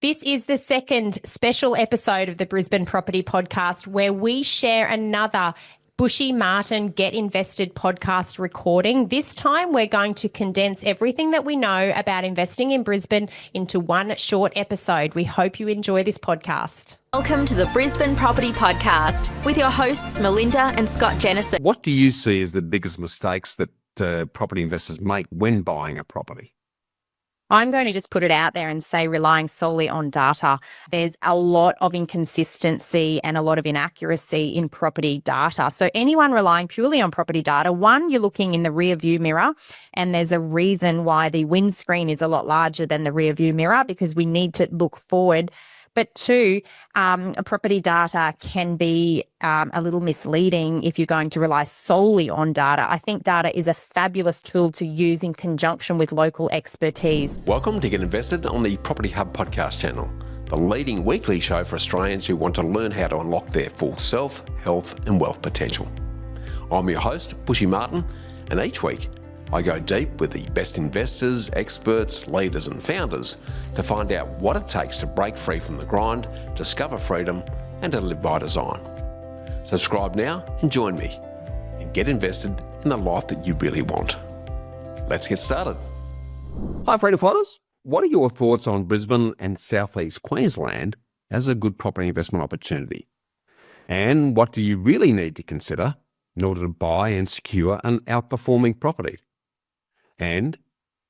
This is the second special episode of the Brisbane Property Podcast where we share another Bushy Martin Get Invested podcast recording. This time we're going to condense everything that we know about investing in Brisbane into one short episode. We hope you enjoy this podcast. Welcome to the Brisbane Property Podcast with your hosts Melinda and Scott Jennison. What do you see as the biggest mistakes that property investors make when buying a property? I'm going to just put it out there and say relying solely on data. There's a lot of inconsistency and a lot of inaccuracy in property data. So anyone relying purely on property data, one, you're looking in the rear view mirror, and there's a reason why the windscreen is a lot larger than the rear view mirror because we need to look forward. But two, property data can be a little misleading if you're going to rely solely on data. I think data is a fabulous tool to use in conjunction with local expertise. Welcome to Get Invested on the Property Hub podcast channel, the leading weekly show for Australians who want to learn how to unlock their full self, health and wealth potential. I'm your host, Bushy Martin, and each week I go deep with the best investors, experts, leaders and founders to find out what it takes to break free from the grind, discover freedom and to live by design. Subscribe now and join me and get invested in the life that you really want. Let's get started. Hi, freedom fighters. What are your thoughts on Brisbane and southeast Queensland as a good property investment opportunity? And what do you really need to consider in order to buy and secure an outperforming property? And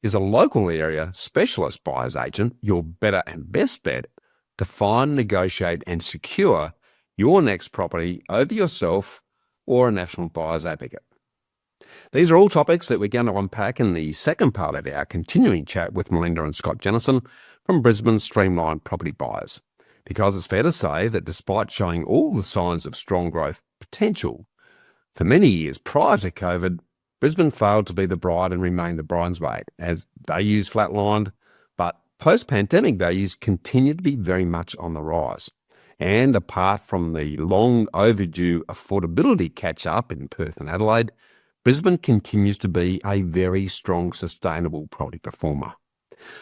is a local area specialist buyer's agent your better and best bet to find, negotiate and secure your next property over yourself or a national buyer's advocate? These are all topics that we're going to unpack in the second part of our continuing chat with Melinda and Scott Jennison from Brisbane Streamlined Property Buyers. Because it's fair to say that despite showing all the signs of strong growth potential, for many years prior to COVID, Brisbane failed to be the bride and remain the bridesmaid as values flatlined, but post-pandemic values continue to be very much on the rise. And apart from the long overdue affordability catch-up in Perth and Adelaide, Brisbane continues to be a very strong, sustainable property performer.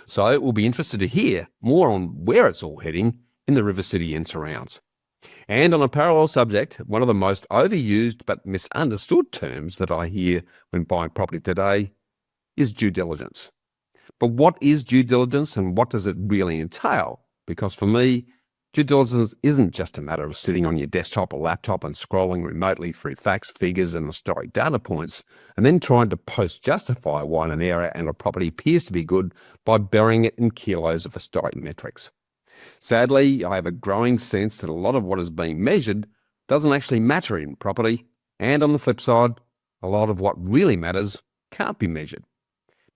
So we'll be interested to hear more on where it's all heading in the River City and surrounds. And on a parallel subject, one of the most overused but misunderstood terms that I hear when buying property today is due diligence. But what is due diligence and what does it really entail? Because for me, due diligence isn't just a matter of sitting on your desktop or laptop and scrolling remotely through facts, figures and historic data points and then trying to post-justify why an area and a property appears to be good by burying it in kilos of historic metrics. Sadly, I have a growing sense that a lot of what is being measured doesn't actually matter in property, and on the flip side, a lot of what really matters can't be measured.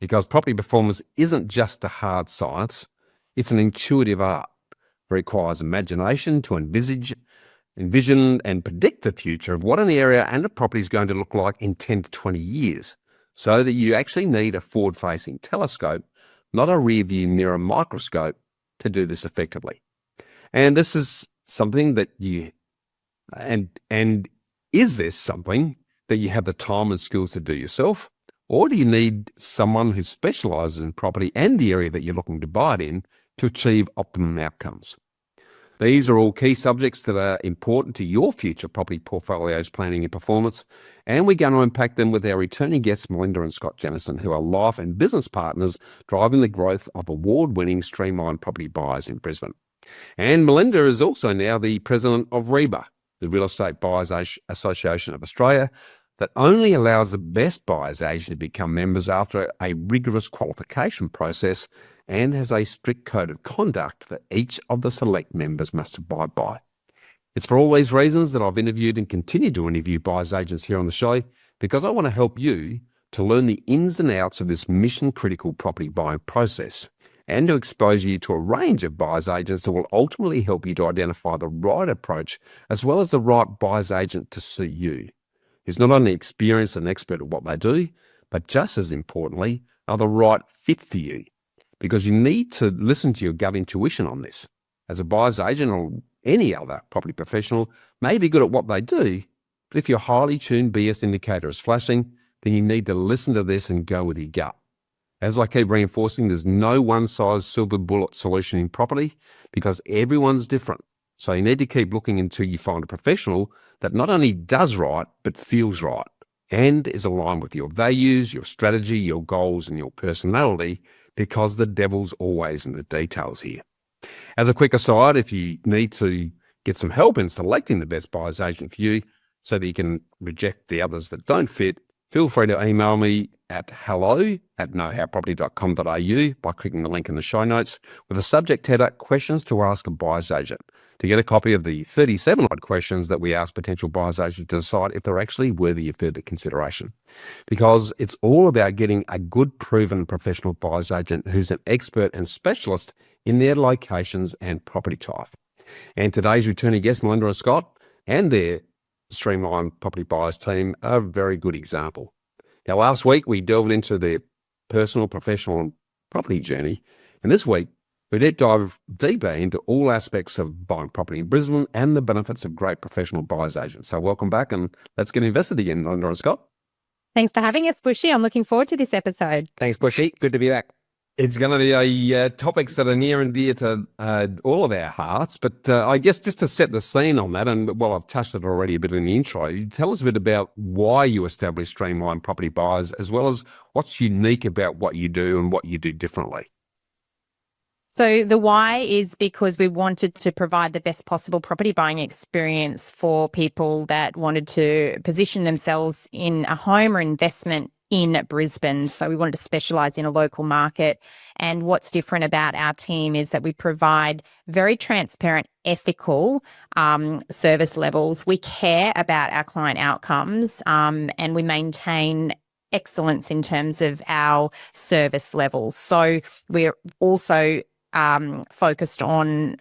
Because property performance isn't just a hard science, it's an intuitive art. It requires imagination to envision and predict the future of what an area and a property is going to look like in 10 to 20 years, so that you actually need a forward-facing telescope, not a rear-view mirror microscope, to do this effectively. And this is something that is this something that you have the time and skills to do yourself? Or do you need someone who specializes in property and the area that you're looking to buy it in to achieve optimum outcomes? These are all key subjects that are important to your future property portfolio's planning and performance, and we're going to unpack them with our returning guests, Melinda and Scott Jennison, who are life and business partners driving the growth of award-winning streamlined property buyers in Brisbane. And Melinda is also now the president of REBA, the Real Estate Buyers Association of Australia, that only allows the best buyers agents to become members after a rigorous qualification process and has a strict code of conduct that each of the select members must abide by. It's for all these reasons that I've interviewed and continue to interview buyers agents here on the show, because I want to help you to learn the ins and outs of this mission-critical property buying process and to expose you to a range of buyers agents that will ultimately help you to identify the right approach as well as the right buyers agent to suit you, who's not only experienced and expert at what they do, but just as importantly, are the right fit for you. Because you need to listen to your gut intuition on this. As a buyer's agent or any other property professional may be good at what they do, but if your highly tuned BS indicator is flashing, then you need to listen to this and go with your gut. As I keep reinforcing, there's no one-size silver bullet solution in property because everyone's different. So you need to keep looking until you find a professional that not only does right, but feels right and is aligned with your values, your strategy, your goals, and your personality, because the devil's always in the details here. As a quick aside, if you need to get some help in selecting the best buyer's agent for you so that you can reject the others that don't fit, feel free to email me at hello@knowhowproperty.com.au by clicking the link in the show notes with a subject header, questions to ask a buyer's agent, to get a copy of the 37 odd questions that we ask potential buyer's agents to decide if they're actually worthy of further consideration. Because it's all about getting a good, proven professional buyer's agent who's an expert and specialist in their locations and property type. And today's returning guests, Melinda and Scott, and their Streamline Property Buyers team are a very good example. Now, last week we delved into their personal, professional, and property journey. And this week, we did dive deeper into all aspects of buying property in Brisbane and the benefits of great professional buyer's agents. So welcome back, and let's get invested again, Melinda and Scott. Thanks for having us, Bushy. I'm looking forward to this episode. Thanks, Bushy. Good to be back. It's going to be topics that are near and dear to all of our hearts. But I guess just to set the scene on that, and well, I've touched it already a bit in the intro, tell us a bit about why you established Streamline Property Buyers, as well as what's unique about what you do and what you do differently. So the why is because we wanted to provide the best possible property buying experience for people that wanted to position themselves in a home or investment in Brisbane. So we wanted to specialise in a local market. And what's different about our team is that we provide very transparent, ethical service levels. We care about our client outcomes, and we maintain excellence in terms of our service levels. So we're also focused on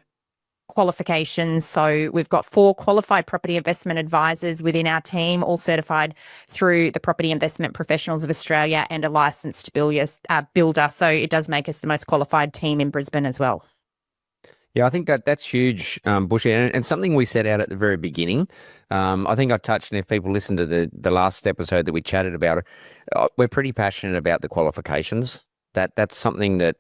qualifications. So we've got 4 qualified property investment advisors within our team, all certified through the Property Investment Professionals of Australia, and a licensed builder. So it does make us the most qualified team in Brisbane as well. Yeah, I think that's huge, Bushy, and something we set out at the very beginning. I think I touched, and if people listen to the last episode that we chatted about, we're pretty passionate about the qualifications. That's something that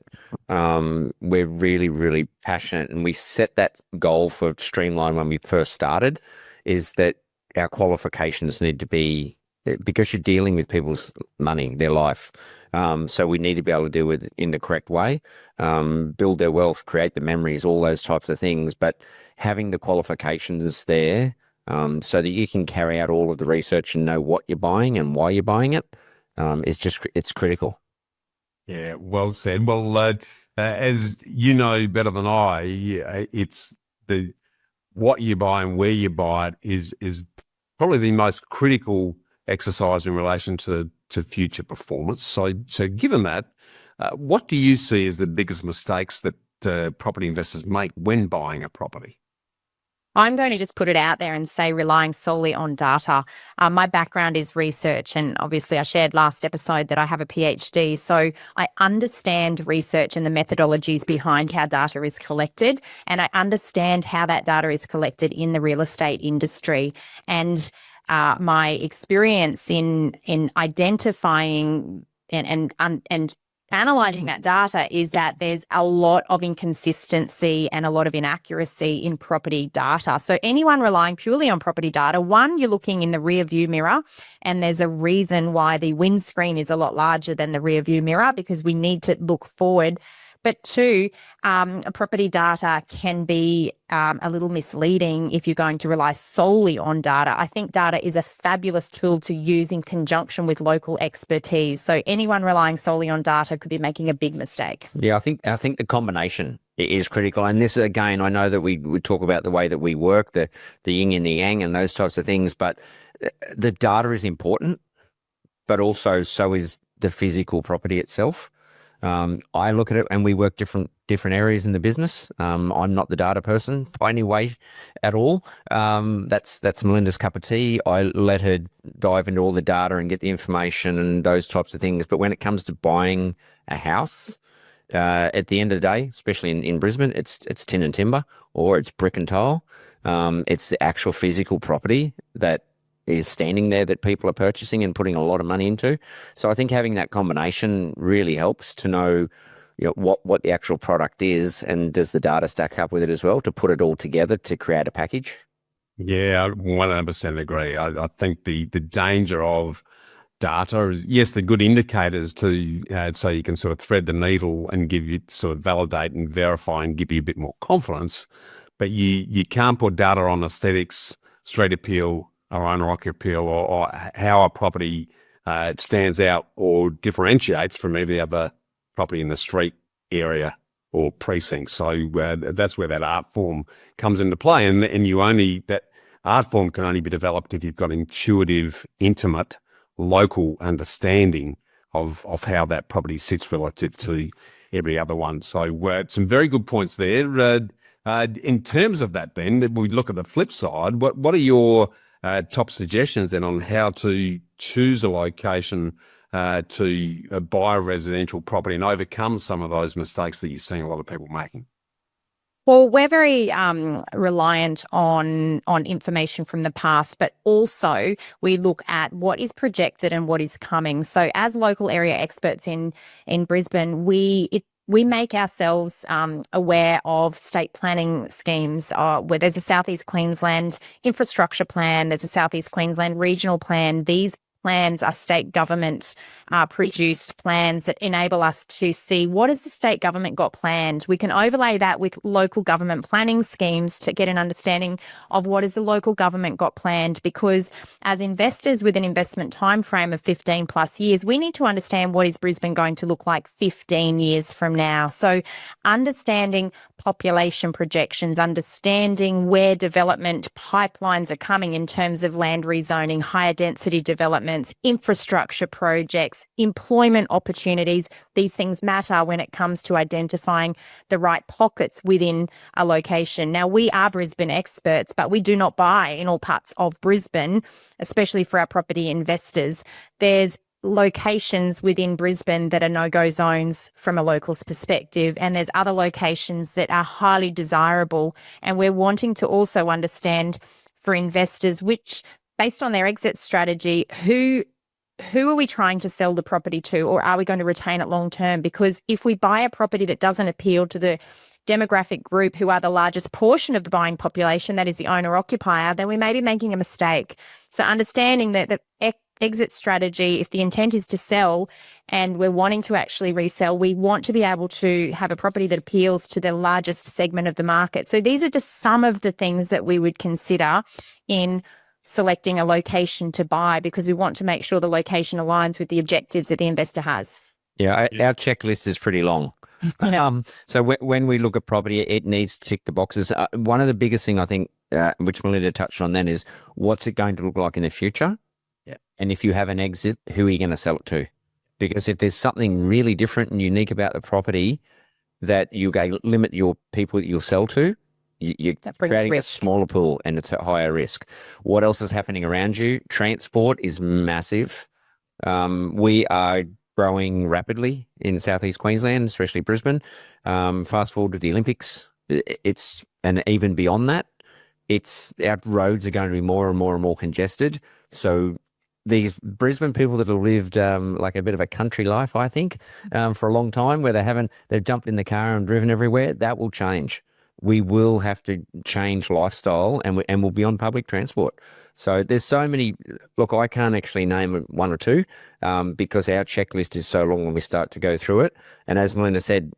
we're really, really passionate, and we set that goal for Streamline when we first started, is that our qualifications need to be, because you're dealing with people's money, their life. So we need to be able to do it in the correct way, build their wealth, create the memories, all those types of things. But having the qualifications there so that you can carry out all of the research and know what you're buying and why you're buying it it's critical. Yeah, well said. Well, as you know better than I, it's what you buy and where you buy it is probably the most critical exercise in relation to future performance. So given that, what do you see as the biggest mistakes that property investors make when buying a property? I'm going to just put it out there and say relying solely on data. My background is research, and obviously I shared last episode that I have a PhD, so I understand research and the methodologies behind how data is collected, and I understand how that data is collected in the real estate industry. And my experience in identifying and analyzing that data is that there's a lot of inconsistency and a lot of inaccuracy in property data. So anyone relying purely on property data, one, you're looking in the rear view mirror, and there's a reason why the windscreen is a lot larger than the rear view mirror, because we need to look forward. But 2, property data can be a little misleading if you're going to rely solely on data. I think data is a fabulous tool to use in conjunction with local expertise. So anyone relying solely on data could be making a big mistake. Yeah, I think the combination is critical. And this, again, I know that we talk about the way that we work, the yin and the yang and those types of things, but the data is important, but also so is the physical property itself. I look at it, and we work different areas in the business. I'm not the data person by any way at all. That's Melinda's cup of tea. I let her dive into all the data and get the information and those types of things. But when it comes to buying a house, at the end of the day, especially in Brisbane, it's tin and timber, or it's brick and tile. It's the actual physical property that is standing there that people are purchasing and putting a lot of money into. So I think having that combination really helps to know, what the actual product is, and does the data stack up with it as well to put it all together to create a package. Yeah, I 100% agree. I think the danger of data is, yes, they're good indicators to so you can sort of thread the needle and give you sort of validate and verify and give you a bit more confidence. But you can't put data on aesthetics, street appeal, or owner-occupier appeal, or how a property stands out or differentiates from every other property in the street area or precinct. So that's where that art form comes into play. And that art form can only be developed if you've got intuitive, intimate, local understanding of how that property sits relative to every other one. So some very good points there. In terms of that, then, if we look at the flip side, what are your top suggestions then on how to choose a location to buy a residential property and overcome some of those mistakes that you're seeing a lot of people making? Well, we're very reliant on information from the past, but also we look at what is projected and what is coming. So as local area experts in Brisbane, we make ourselves aware of state planning schemes where there's a Southeast Queensland infrastructure plan, there's a Southeast Queensland regional plan. These plans are state government produced plans that enable us to see what has the state government got planned. We can overlay that with local government planning schemes to get an understanding of what has the local government got planned, because as investors with an investment time frame of 15 plus years, we need to understand what is Brisbane going to look like 15 years from now. So understanding population projections, understanding where development pipelines are coming in terms of land rezoning, higher density developments, infrastructure projects, employment opportunities. These things matter when it comes to identifying the right pockets within a location. Now, we are Brisbane experts, but we do not buy in all parts of Brisbane, especially for our property investors. There's locations within Brisbane that are no-go zones from a local's perspective, and there's other locations that are highly desirable. And we're wanting to also understand for investors which, based on their exit strategy, who are we trying to sell the property to, or are we going to retain it long term? Because if we buy a property that doesn't appeal to the demographic group who are the largest portion of the buying population, that is the owner-occupier, then we may be making a mistake. So understanding that the exit strategy, if the intent is to sell and we're wanting to actually resell, we want to be able to have a property that appeals to the largest segment of the market. So these are just some of the things that we would consider in selecting a location to buy, because we want to make sure the location aligns with the objectives that the investor has. Yeah, our checklist is pretty long. So when we look at property, it needs to tick the boxes. One of the biggest thing I think, which Melinda touched on then, is what's it going to look like in the future? Yeah. And if you have an exit, who are you going to sell it to? Because if there's something really different and unique about the property that you limit your people that you'll sell to, you're creating a smaller pool and it's at higher risk. What else is happening around you? Transport is massive. We are growing rapidly in Southeast Queensland, especially Brisbane. Fast forward to the Olympics, and even beyond that, our roads are going to be more and more and more congested. So these Brisbane people that have lived like a bit of a country life, I think, for a long time, where they've jumped in the car and driven everywhere, that will change. We will have to change lifestyle, and we'll be on public transport. So there's so many. Look, I can't actually name one or two because our checklist is so long when we start to go through it. And as Melinda said,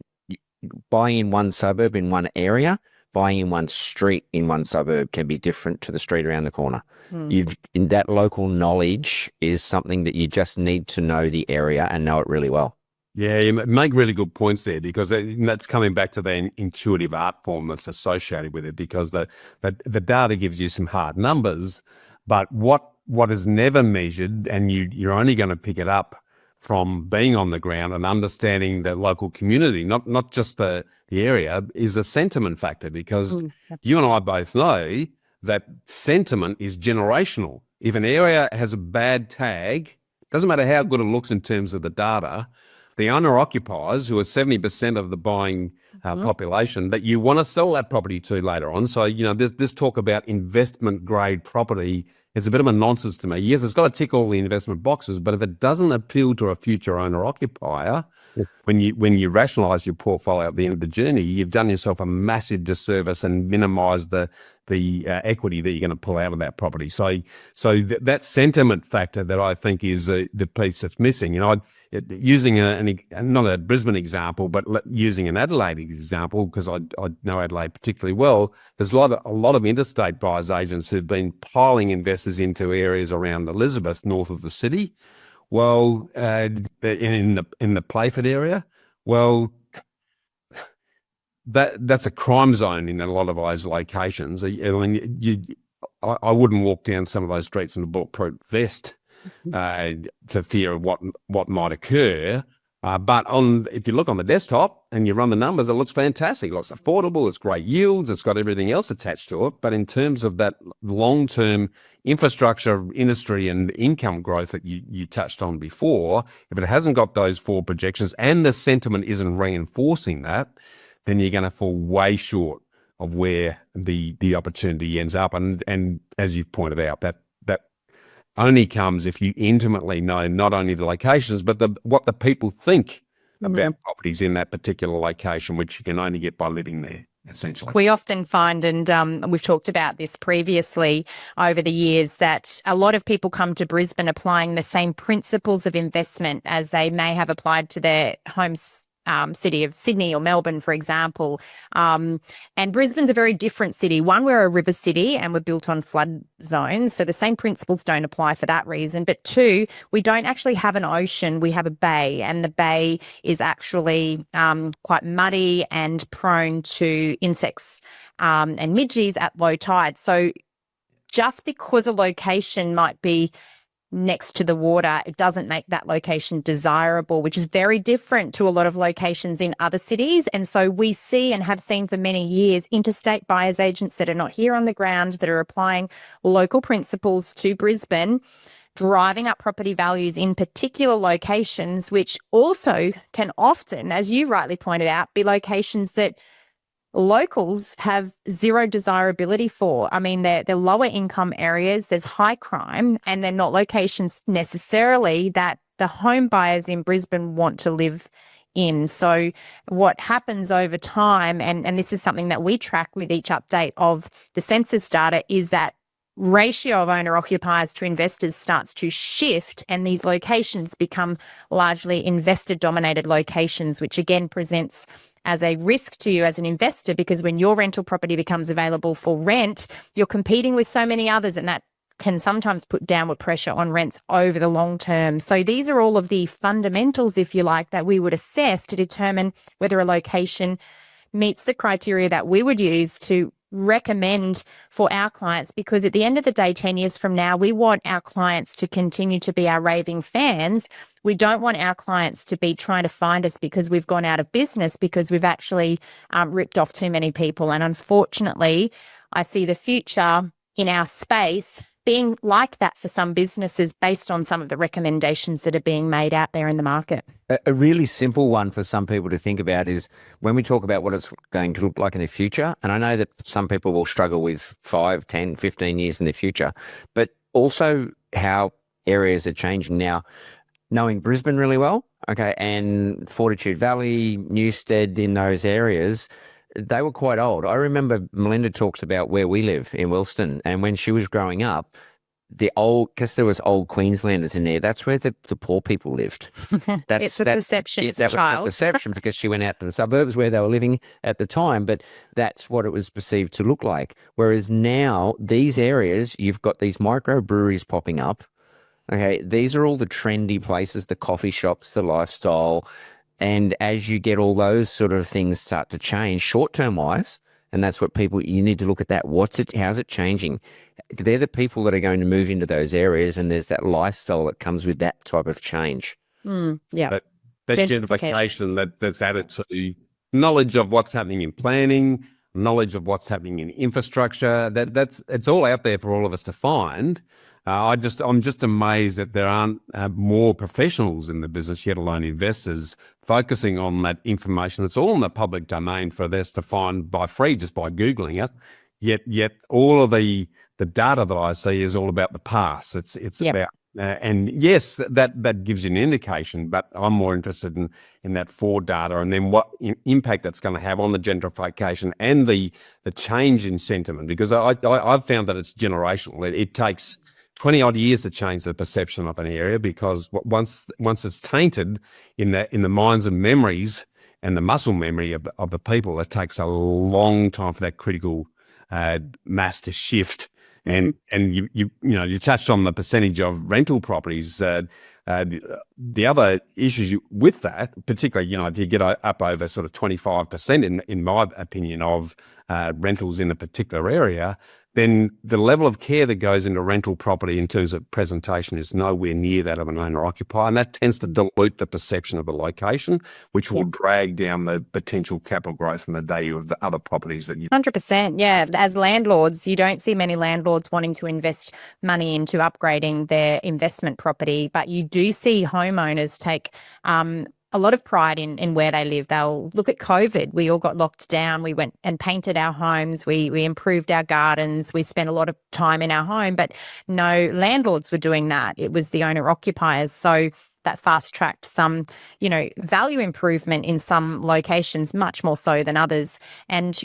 buying in one suburb in one area, buying in one street in one suburb can be different to the street around the corner. In that local knowledge is something that you just need to know the area and know it really well. Yeah, you make really good points there, because that's coming back to the intuitive art form that's associated with it, because the data gives you some hard numbers, but what is never measured, and you're only going to pick it up from being on the ground and understanding the local community, not just the area, is the sentiment factor, because you and I both know that sentiment is generational. If an area has a bad tag, doesn't matter how good it looks in terms of the data, the owner-occupiers, who are 70% of the buying population that you want to sell that property to later on. So, there's this talk about investment grade property. It's a bit of a nonsense to me. Yes, it's got to tick all the investment boxes, but if it doesn't appeal to a future owner occupier, when you rationalise your portfolio at the end of the journey, you've done yourself a massive disservice and minimised the equity that you're going to pull out of that property. So that sentiment factor that I think is the piece that's missing. Using not a Brisbane example, but using an Adelaide example, because I know Adelaide particularly well, there's a lot of interstate buyers agents who've been piling investors into areas around Elizabeth, north of the city. Well, in the Playford area, well, that's a crime zone in a lot of those locations. I mean, I wouldn't walk down some of those streets in a bulletproof vest for fear of what might occur. But if you look on the desktop and you run the numbers, it looks fantastic. It looks affordable. It's great yields. It's got everything else attached to it. But in terms of that long-term infrastructure, industry and income growth that you touched on before, if it hasn't got those forward projections and the sentiment isn't reinforcing that, then you're going to fall way short of where the opportunity ends up. And as you've pointed out, that only comes if you intimately know not only the locations, but what the people think about properties in that particular location, which you can only get by living there, essentially. We often find, and we've talked about this previously over the years, that a lot of people come to Brisbane applying the same principles of investment as they may have applied to their home city of Sydney or Melbourne, for example. And Brisbane's a very different city. One, we're a river city and we're built on flood zones, so the same principles don't apply for that reason. But two, we don't actually have an ocean, we have a bay, and the bay is actually quite muddy and prone to insects and midges at low tide. So just because a location might be next to the water, it doesn't make that location desirable, which is very different to a lot of locations in other cities. And so we see and have seen for many years interstate buyers agents that are not here on the ground, that are applying local principles to Brisbane, driving up property values in particular locations, which also can often, as you rightly pointed out, be locations that locals have zero desirability for. I mean, they're lower income areas, there's high crime, and they're not locations necessarily that the home buyers in Brisbane want to live in. So what happens over time, and this is something that we track with each update of the census data, is that ratio of owner occupiers to investors starts to shift, and these locations become largely investor dominated locations, which again presents as a risk to you as an investor, because when your rental property becomes available for rent, you're competing with so many others, and that can sometimes put downward pressure on rents over the long term. So these are all of the fundamentals, if you like, that we would assess to determine whether a location meets the criteria that we would use to recommend for our clients, because at the end of the day, 10 years from now, we want our clients to continue to be our raving fans. We don't want our clients to be trying to find us because we've gone out of business, because we've actually ripped off too many people. And unfortunately, I see the future in our space being like that for some businesses based on some of the recommendations that are being made out there in the market. A really simple one for some people to think about is when we talk about what it's going to look like in the future, and I know that some people will struggle with 5, 10, 15 years in the future, but also how areas are changing now. Knowing Brisbane really well, okay, and Fortitude Valley, Newstead, in those areas, they were quite old. I remember Melinda talks about where we live in Wilston, and when she was growing up, because there was old Queenslanders in there, that's where the poor people lived. It's a perception as a that child. was the perception, because she went out to the suburbs where they were living at the time, but that's what it was perceived to look like. Whereas now, these areas, you've got these microbreweries popping up. Okay, these are all the trendy places, the coffee shops, the lifestyle. And as you get all those sort of things start to change short-term wise, and that's what you need to look at that. How's it changing? They're the people that are going to move into those areas, and there's that lifestyle that comes with that type of change. Yeah. That gentrification that's added to knowledge of what's happening in planning, knowledge of what's happening in infrastructure, it's all out there for all of us to find. I'm just amazed that there aren't more professionals in the business, yet alone investors, focusing on that information. It's all in the public domain for us to find by free, just by Googling it. Yet all of the data that I see is all about the past. It's Yep. about and yes, that gives you an indication, but I'm more interested in that forward data and then what impact that's going to have on the gentrification and the change in sentiment, because I've found that it's generational. It takes 20 odd years to change the perception of an area, because once it's tainted in the minds and memories and the muscle memory of the people, it takes a long time for that critical mass to shift. And you touched on the percentage of rental properties. The other issues with that, particularly, if you get up over sort of 25%, in my opinion, of rentals in a particular area, then the level of care that goes into rental property in terms of presentation is nowhere near that of an owner-occupier, and that tends to dilute the perception of the location, which will drag down the potential capital growth and the value of the other properties that you... 100%, yeah. As landlords, you don't see many landlords wanting to invest money into upgrading their investment property, but you do see homeowners take a lot of pride in where they live. They'll look at COVID. We all got locked down. We went and painted our homes. We improved our gardens. We spent a lot of time in our home, but no landlords were doing that. It was the owner occupiers. So that fast-tracked some, value improvement in some locations, much more so than others. And,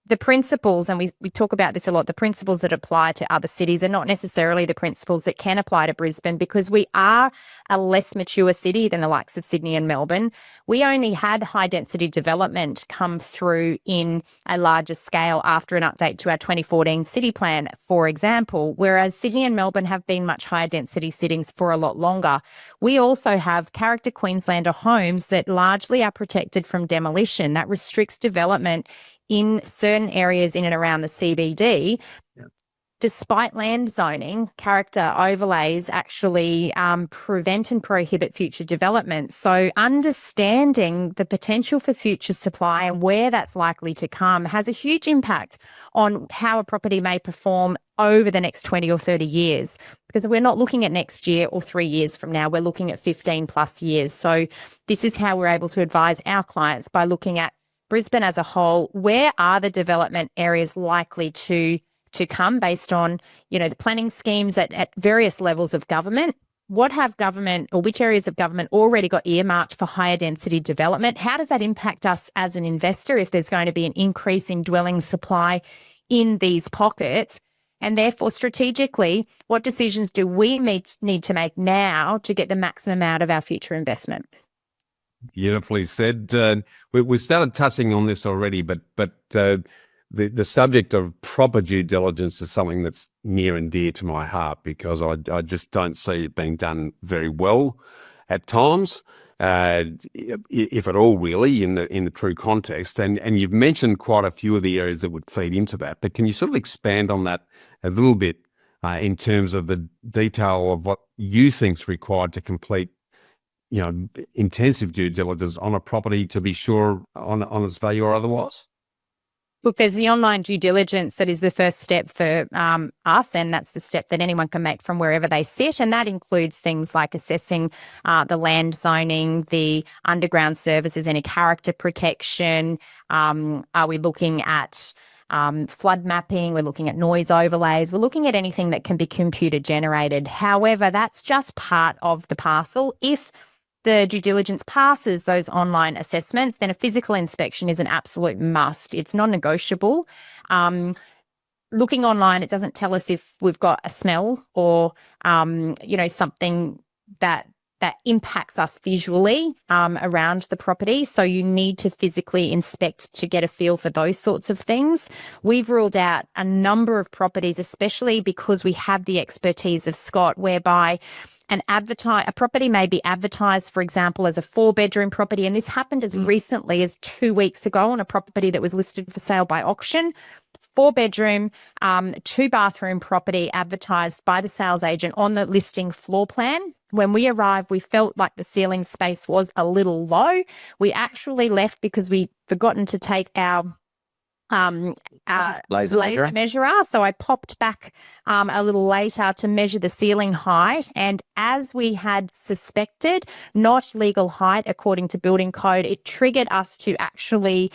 the principles, and we talk about this a lot, the principles that apply to other cities are not necessarily the principles that can apply to Brisbane, because we are a less mature city than the likes of Sydney and Melbourne. We only had high-density development come through in a larger scale after an update to our 2014 city plan, for example, whereas Sydney and Melbourne have been much higher density cities for a lot longer. We also have character Queenslander homes that largely are protected from demolition. That restricts development in certain areas in and around the CBD. Despite land zoning, character overlays actually prevent and prohibit future development. So understanding the potential for future supply and where that's likely to come has a huge impact on how a property may perform over the next 20 or 30 years, because we're not looking at next year or 3 years from now, we're looking at 15 plus years. So this is how we're able to advise our clients, by looking at Brisbane as a whole. Where are the development areas likely to come based on, the planning schemes at various levels of government? What have government, or which areas of government already got earmarked for higher density development? How does that impact us as an investor if there's going to be an increase in dwelling supply in these pockets? And therefore, strategically, what decisions do we need to make now to get the maximum out of our future investment? Beautifully said. We started touching on this already, but the subject of proper due diligence is something that's near and dear to my heart, because I just don't see it being done very well at times, if at all, really, in the true context. And you've mentioned quite a few of the areas that would feed into that, but can you sort of expand on that a little bit in terms of the detail of what you think's required to complete intensive due diligence on a property to be sure on its value or otherwise? Look, there's the online due diligence that is the first step for us, and that's the step that anyone can make from wherever they sit. And that includes things like assessing the land zoning, the underground services, any character protection. Are we looking at flood mapping? We're looking at noise overlays. We're looking at anything that can be computer generated. However, that's just part of the parcel. If the due diligence passes those online assessments, then a physical inspection is an absolute must. It's non-negotiable. Looking online, it doesn't tell us if we've got a smell or, something that impacts us visually around the property. So you need to physically inspect to get a feel for those sorts of things. We've ruled out a number of properties, especially because we have the expertise of Scott, whereby a property may be advertised, for example, as a 4-bedroom property. And this happened as recently as 2 weeks ago on a property that was listed for sale by auction. 4-bedroom, 2-bathroom property advertised by the sales agent on the listing floor plan. When we arrived, we felt like the ceiling space was a little low. We actually left because we'd forgotten to take our um, Laser measurer. measurer. So I popped back a little later to measure the ceiling height. And as we had suspected, not legal height according to building code, it triggered us to actually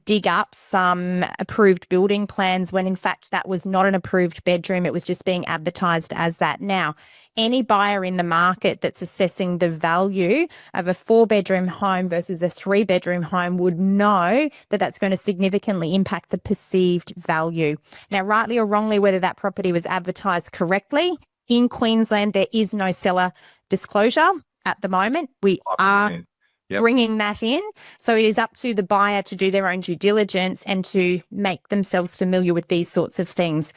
dig up some approved building plans when in fact that was not an approved bedroom. It was just being advertised as that. Now, any buyer in the market that's assessing the value of a 4-bedroom home versus a 3-bedroom home would know that that's going to significantly impact the perceived value. Now, rightly or wrongly, whether that property was advertised correctly, in Queensland, there is no seller disclosure at the moment. We are bringing that in. So it is up to the buyer to do their own due diligence and to make themselves familiar with these sorts of things.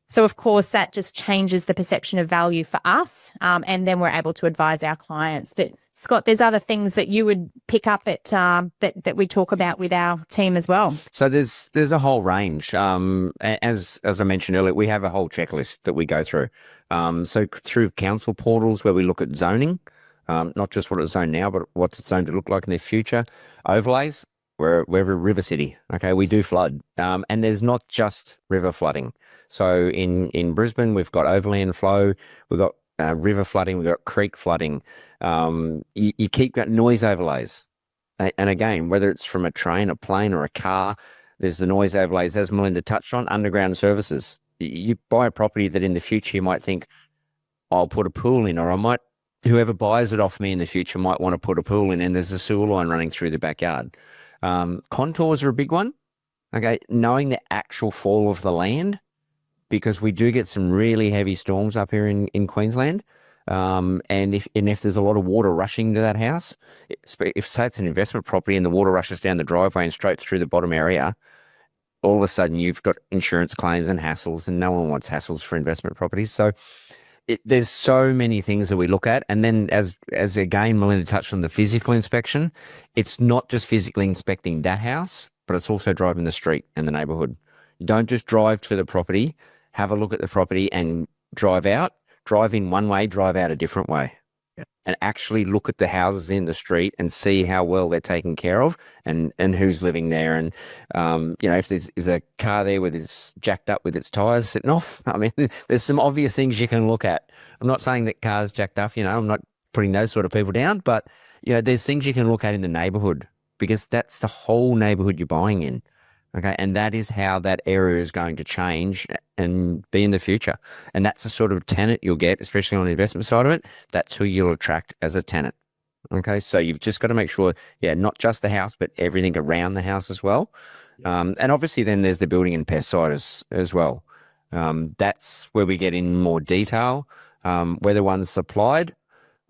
So, of course, that just changes the perception of value for us, and then we're able to advise our clients. But, Scott, there's other things that you would pick up at that we talk about with our team as well. So there's a whole range. As I mentioned earlier, we have a whole checklist that we go through. So through council portals where we look at zoning, not just what it's zoned now, but what's it's zoned to look like in the future. Overlays. We're a river city, okay? We do flood, and there's not just river flooding. So in Brisbane, we've got overland flow, we've got river flooding, we've got creek flooding. You keep got noise overlays, and again, whether it's from a train, a plane, or a car, there's the noise overlays. As Melinda touched on, underground services. You buy a property that in the future you might think, I'll put a pool in, or whoever buys it off me in the future might want to put a pool in, and there's a sewer line running through the backyard. Contours are a big one. Okay, knowing the actual fall of the land, because we do get some really heavy storms up here in Queensland. And if there's a lot of water rushing to that house, if say it's an investment property and the water rushes down the driveway and straight through the bottom area, all of a sudden you've got insurance claims and hassles, and no one wants hassles for investment properties. So there's so many things that we look at. And then as again, Melinda touched on the physical inspection, it's not just physically inspecting that house, but it's also driving the street and the neighbourhood. You don't just drive to the property, have a look at the property and drive out. Drive in one way, drive out a different way. And actually look at the houses in the street and see how well they're taken care of and who's living there. And, if there's a car there with it's jacked up with its tyres sitting off, I mean, there's some obvious things you can look at. I'm not saying that cars jacked up, I'm not putting those sort of people down, but, there's things you can look at in the neighbourhood, because that's the whole neighbourhood you're buying in. Okay, and that is how that area is going to change and be in the future. And that's the sort of tenant you'll get, especially on the investment side of it. That's who you'll attract as a tenant. Okay, so you've just got to make sure, not just the house, but everything around the house as well. And obviously then there's the building and pest side as well. That's where we get in more detail. Whether one's supplied,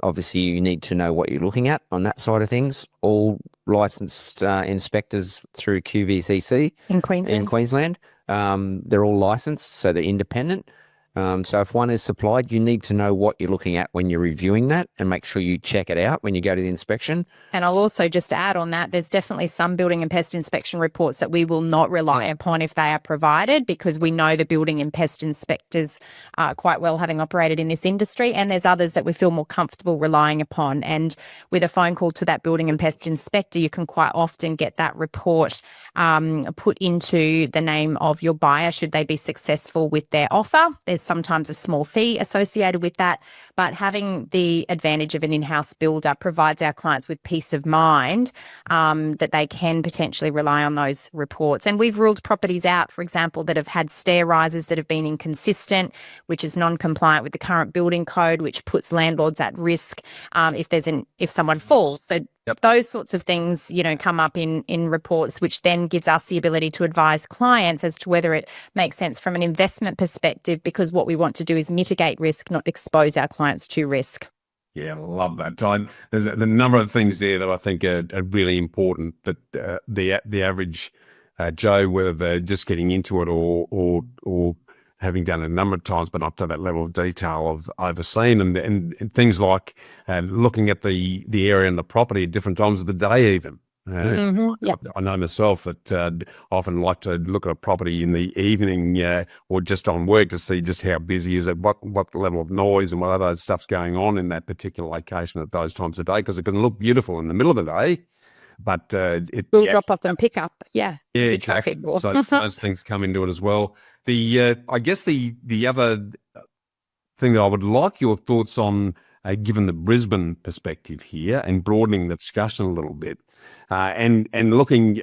obviously you need to know what you're looking at on that side of things. All licensed inspectors through QBCC in Queensland. They're all licensed, so they're independent. So if one is supplied, you need to know what you're looking at when you're reviewing that and make sure you check it out when you go to the inspection. And I'll also just add on that, there's definitely some building and pest inspection reports that we will not rely upon if they are provided, because we know the building and pest inspectors quite well, having operated in this industry, and there's others that we feel more comfortable relying upon. And with a phone call to that building and pest inspector, you can quite often get that report put into the name of your buyer should they be successful with their offer. There's sometimes a small fee associated with that, but having the advantage of an in-house builder provides our clients with peace of mind that they can potentially rely on those reports. And we've ruled properties out, for example, that have had stair rises that have been inconsistent, which is non-compliant with the current building code, which puts landlords at risk if someone falls. So those sorts of things, come up in reports, which then gives us the ability to advise clients as to whether it makes sense from an investment perspective, because what we want to do is mitigate risk, not expose our clients to risk. Yeah, I love that. There's a number of things there that I think are really important, that the average Joe, whether they're just getting into it or having done it a number of times, but not to that level of detail of overseeing, and things like looking at the area and the property at different times of the day even. I know myself that I often like to look at a property in the evening or just on work to see just how busy is it, what level of noise and what other stuff's going on in that particular location at those times of day, because it can look beautiful in the middle of the day, But We'll drop off and pick up. Yeah. yeah, the traffic exactly. more. So those things come into it as well. I guess the other thing that I would like your thoughts on, given the Brisbane perspective here and broadening the discussion a little bit, and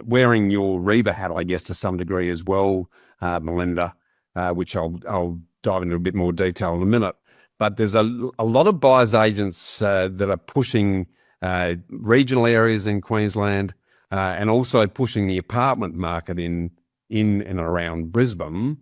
wearing your Reba hat, I guess, to some degree as well, Melinda, which I'll dive into a bit more detail in a minute. But there's a lot of buyers agents that are pushing regional areas in Queensland and also pushing the apartment market in and around Brisbane.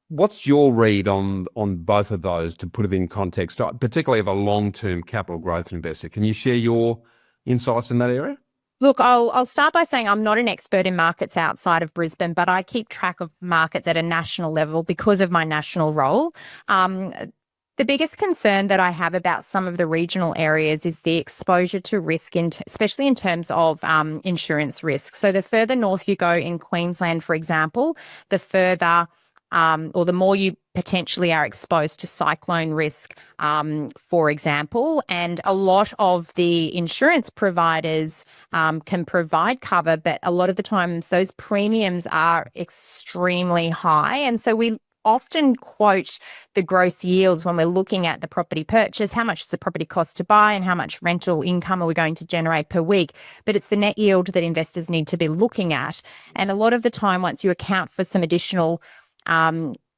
What's your read on both of those, to put it in context, particularly of a long-term capital growth investor? Can you share your insights in that area? Look, I'll start by saying I'm not an expert in markets outside of Brisbane, but I keep track of markets at a national level because of my national role. The biggest concern that I have about some of the regional areas is the exposure to risk, especially in terms of insurance risk. So the further north you go in Queensland, for example, the further or the more you potentially are exposed to cyclone risk, for example. And a lot of the insurance providers can provide cover, but a lot of the times those premiums are extremely high. And so we often quote the gross yields when we're looking at the property purchase, how much does the property cost to buy and how much rental income are we going to generate per week. But it's the net yield that investors need to be looking at. And a lot of the time, once you account for some additional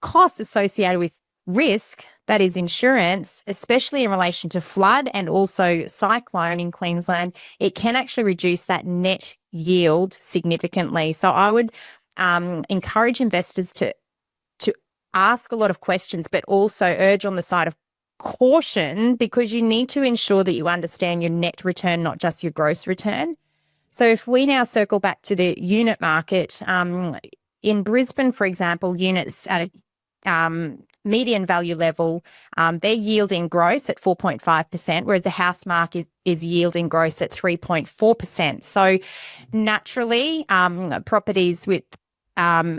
costs associated with risk, that is insurance, especially in relation to flood and also cyclone in Queensland, it can actually reduce that net yield significantly. So I would encourage investors to ask a lot of questions, but also urge on the side of caution, because you need to ensure that you understand your net return, not just your gross return. So if we now circle back to the unit market, in Brisbane, for example, units at a median value level, they're yielding gross at 4.5%, whereas the house market is yielding gross at 3.4%. So naturally, properties with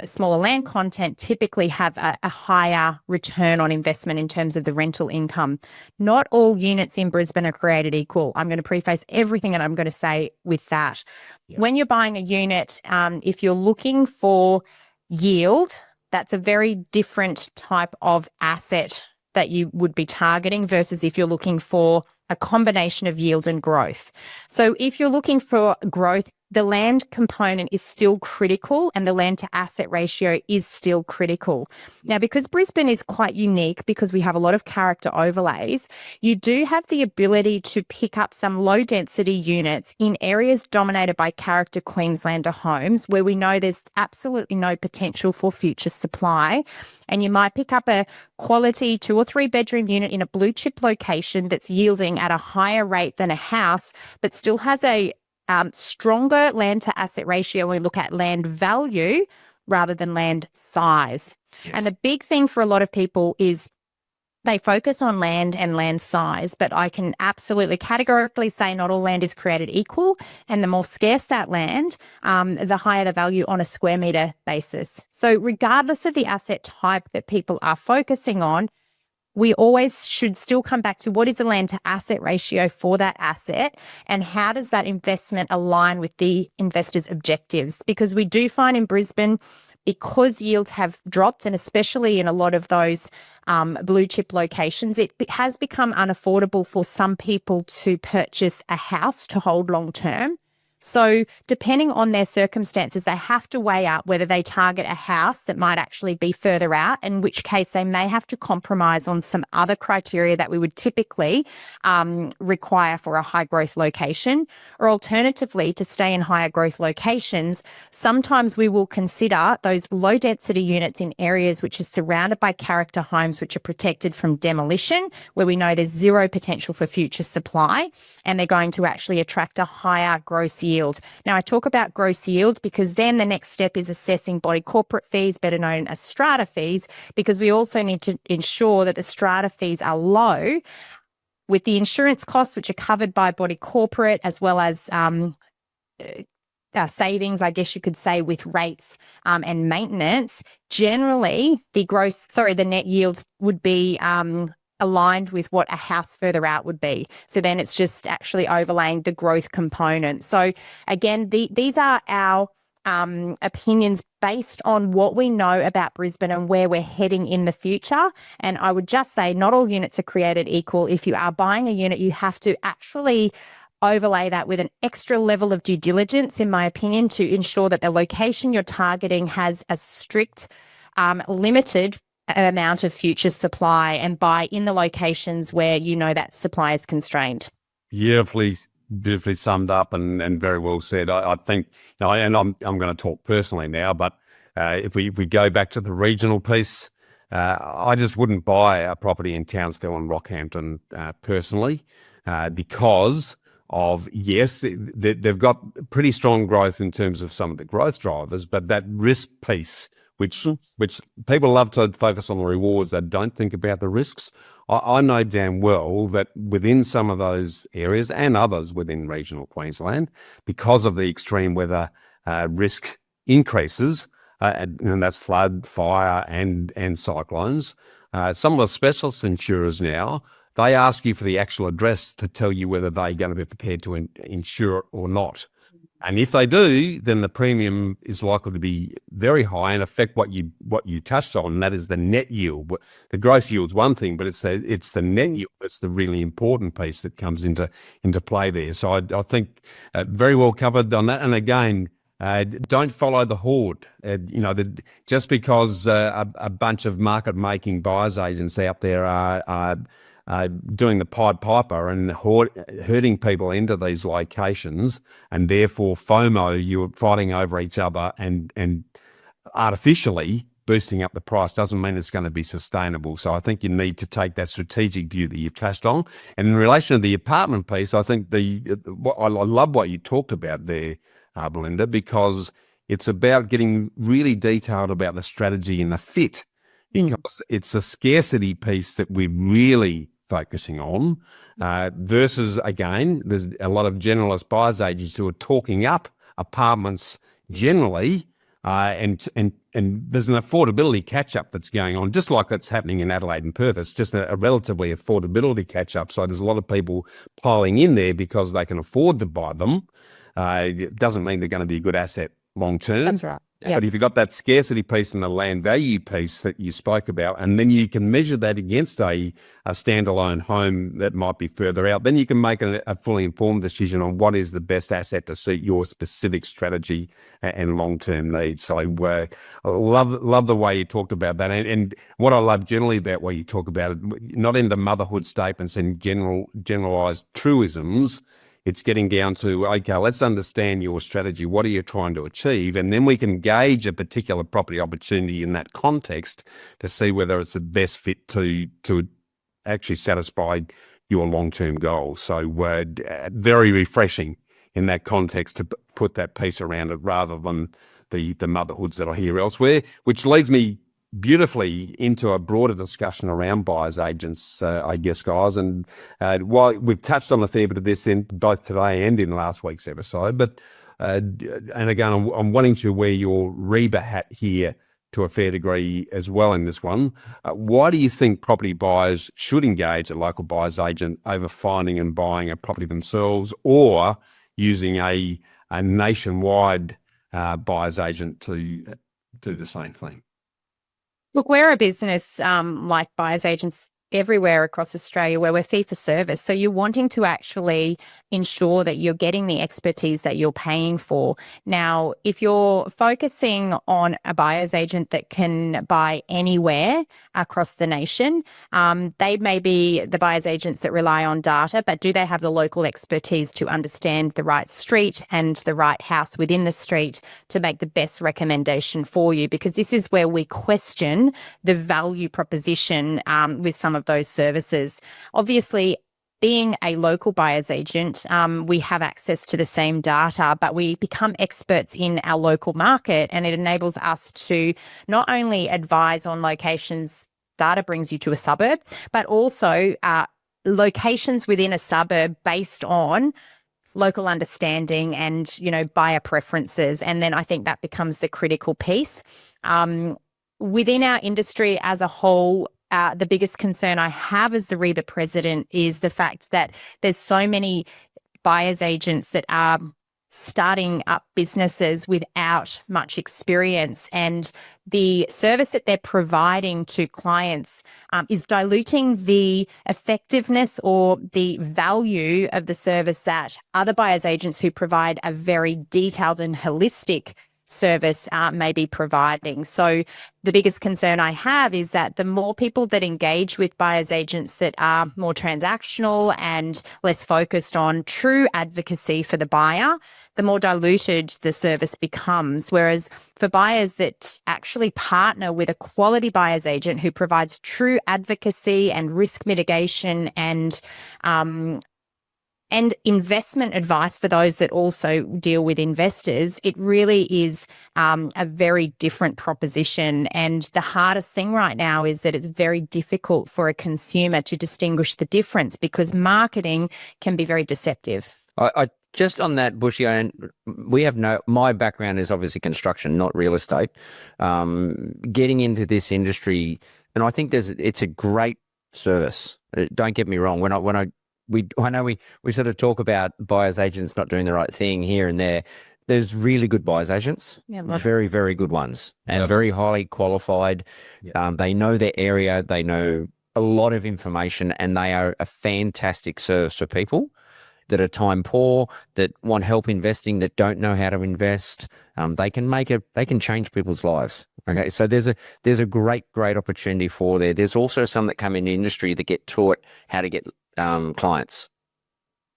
smaller land content typically have a higher return on investment in terms of the rental income. Not all units in Brisbane are created equal. I'm going to preface everything that I'm going to say with that. Yeah. When you're buying a unit, if you're looking for yield, that's a very different type of asset that you would be targeting versus if you're looking for a combination of yield and growth. So if you're looking for growth, the land component is still critical and the land to asset ratio is still critical. Now, because Brisbane is quite unique because we have a lot of character overlays, you do have the ability to pick up some low density units in areas dominated by character Queenslander homes where we know there's absolutely no potential for future supply. And you might pick up a quality 2 or 3 bedroom unit in a blue chip location that's yielding at a higher rate than a house, but still has a stronger land to asset ratio when we look at land value rather than land size. Yes. And the big thing for a lot of people is they focus on land and land size, but I can absolutely categorically say not all land is created equal. And the more scarce that land, the higher the value on a square meter basis. So regardless of the asset type that people are focusing on, we always should still come back to what is the land to asset ratio for that asset and how does that investment align with the investor's objectives? Because we do find in Brisbane, because yields have dropped, and especially in a lot of those blue chip locations, it has become unaffordable for some people to purchase a house to hold long term. So depending on their circumstances, they have to weigh up whether they target a house that might actually be further out, in which case they may have to compromise on some other criteria that we would typically require for a high growth location. Or alternatively, to stay in higher growth locations, sometimes we will consider those low density units in areas which are surrounded by character homes which are protected from demolition, where we know there's zero potential for future supply, and they're going to actually attract a higher gross yield. Now, I talk about gross yield because then the next step is assessing body corporate fees, better known as strata fees, because we also need to ensure that the strata fees are low with the insurance costs, which are covered by body corporate, as well as savings, I guess you could say, with rates and maintenance. Generally, the net yield would be aligned with what a house further out would be. So then it's just actually overlaying the growth component. So again, these are our opinions based on what we know about Brisbane and where we're heading in the future. And I would just say not all units are created equal. If you are buying a unit, you have to actually overlay that with an extra level of due diligence, in my opinion, to ensure that the location you're targeting has a strict, limited amount of future supply, and buy in the locations where you know that supply is constrained. Beautifully summed up and very well said. I think, and I'm going to talk personally now, but if we go back to the regional piece, I just wouldn't buy a property in Townsville and Rockhampton personally, because of, yes, they've got pretty strong growth in terms of some of the growth drivers, but that risk piece, which people love to focus on the rewards, they don't think about the risks. I know damn well that within some of those areas and others within regional Queensland, because of the extreme weather risk increases, and that's flood, fire and cyclones, some of the specialist insurers now, they ask you for the actual address to tell you whether they're going to be prepared to insure it or not. And if they do, then the premium is likely to be very high and affect what you touched on, and that is the net yield. The gross yield's one thing, but it's the net yield that's the really important piece that comes into play there. So I think very well covered on that. And again, don't follow the horde. Just because a bunch of market-making buyers agents out there are doing the Pied Piper and herding people into these locations, and therefore FOMO, you're fighting over each other and artificially boosting up the price, doesn't mean it's going to be sustainable. So I think you need to take that strategic view that you've touched on. And in relation to the apartment piece, I think I love what you talked about there, Melinda, because it's about getting really detailed about the strategy and the fit, because it's a scarcity piece that we're really focusing on, versus, again, there's a lot of generalist buyers agents who are talking up apartments generally, and there's an affordability catch-up that's going on, just like that's happening in Adelaide and Perth. It's just a relatively affordability catch-up. So there's a lot of people piling in there because they can afford to buy them. It doesn't mean they're going to be a good asset long-term. That's right. Yep. But if you've got that scarcity piece and the land value piece that you spoke about, and then you can measure that against a standalone home that might be further out, then you can make a fully informed decision on what is the best asset to suit your specific strategy and long-term needs. So I love the way you talked about that. And what I love generally about what you talk about, not into motherhood statements and generalized truisms. It's getting down to, okay, let's understand your strategy. What are you trying to achieve? And then we can gauge a particular property opportunity in that context to see whether it's the best fit to actually satisfy your long-term goals. So very refreshing in that context to put that piece around it rather than the motherhoods that I hear elsewhere, which leads me beautifully into a broader discussion around buyers agents, I guess, guys. And while we've touched on a fair bit of this in both today and in last week's episode, but and again, I'm wanting to wear your Reba hat here to a fair degree as well in this one. Why do you think property buyers should engage a local buyers agent over finding and buying a property themselves, or using a nationwide buyers agent to do the same thing? Look, we're a business like buyers agents everywhere across Australia where we're fee for service. So you're wanting to actually ensure that you're getting the expertise that you're paying for. Now, if you're focusing on a buyer's agent that can buy anywhere across the nation, they may be the buyer's agents that rely on data, but do they have the local expertise to understand the right street and the right house within the street to make the best recommendation for you? Because this is where we question the value proposition with some of those services. Obviously, being a local buyer's agent, we have access to the same data, but we become experts in our local market, and it enables us to not only advise on locations, data brings you to a suburb, but also locations within a suburb based on local understanding and, buyer preferences. And then I think that becomes the critical piece. Within our industry as a whole, the biggest concern I have as the REBA president is the fact that there's so many buyer's agents that are starting up businesses without much experience, and the service that they're providing to clients is diluting the effectiveness or the value of the service that other buyer's agents who provide a very detailed and holistic service may be providing. So the biggest concern I have is that the more people that engage with buyer's agents that are more transactional and less focused on true advocacy for the buyer, the more diluted the service becomes. Whereas for buyers that actually partner with a quality buyer's agent who provides true advocacy and risk mitigation and investment advice for those that also deal with investors, it really is a very different proposition. And the hardest thing right now is that it's very difficult for a consumer to distinguish the difference because marketing can be very deceptive. I just on that, Bushy, my background is obviously construction, not real estate. Getting into this industry, and I think it's a great service. Don't get me wrong. I know we sort of talk about buyer's agents not doing the right thing here and there. There's really good buyer's agents, very, very good ones, and very highly qualified. They know their area, they know a lot of information, and they are a fantastic service for people that are time poor, that want help investing, that don't know how to invest. They can change people's lives. Okay, so there's a great opportunity for there. There's also some that come in the industry that get taught how to get clients,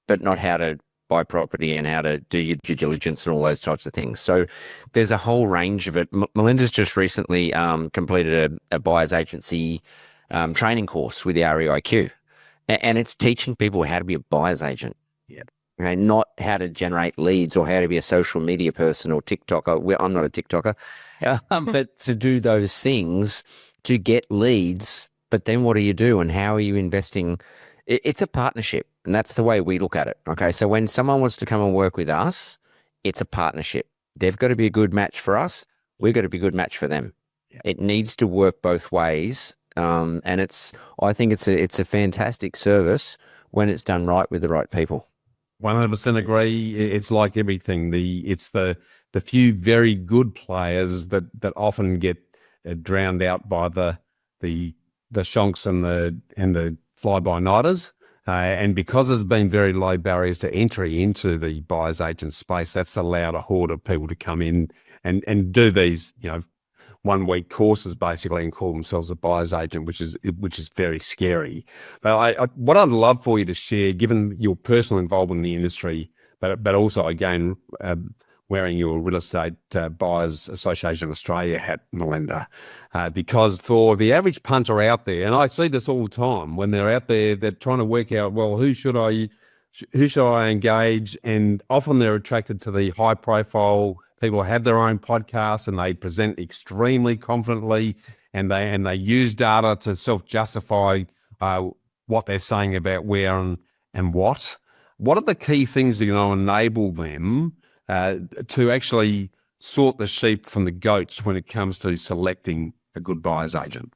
but not how to buy property and how to do your due diligence and all those types of things. So there's a whole range of it. Melinda's just recently completed a buyer's agency training course with the REIQ, and it's teaching people how to be a buyer's agent. Okay, not how to generate leads or how to be a social media person or TikToker. I'm not a TikToker, but to do those things to get leads. But then what do you do and how are you investing? It's a partnership, and that's the way we look at it. Okay, so when someone wants to come and work with us, it's a partnership. They've got to be a good match for us. We've got to be a good match for them. Yeah. It needs to work both ways, and I think it's a fantastic service when it's done right with the right people. 100% agree. It's like everything. It's the few very good players that often get drowned out by the shonks and the fly-by-nighters. And because there's been very low barriers to entry into the buyer's agent space, that's allowed a horde of people to come in and do these, 1-week courses basically and call themselves a buyer's agent, which is very scary. But what I'd love for you to share, given your personal involvement in the industry, but also again wearing your Real Estate Buyers Association of Australia hat, Melinda, because for the average punter out there, and I see this all the time when they're out there, they're trying to work out, well, who should I engage, and often they're attracted to the high profile. People have their own podcasts and they present extremely confidently, and they use data to self-justify what they're saying about where and what. What are the key things that are going to enable them to actually sort the sheep from the goats when it comes to selecting a good buyer's agent?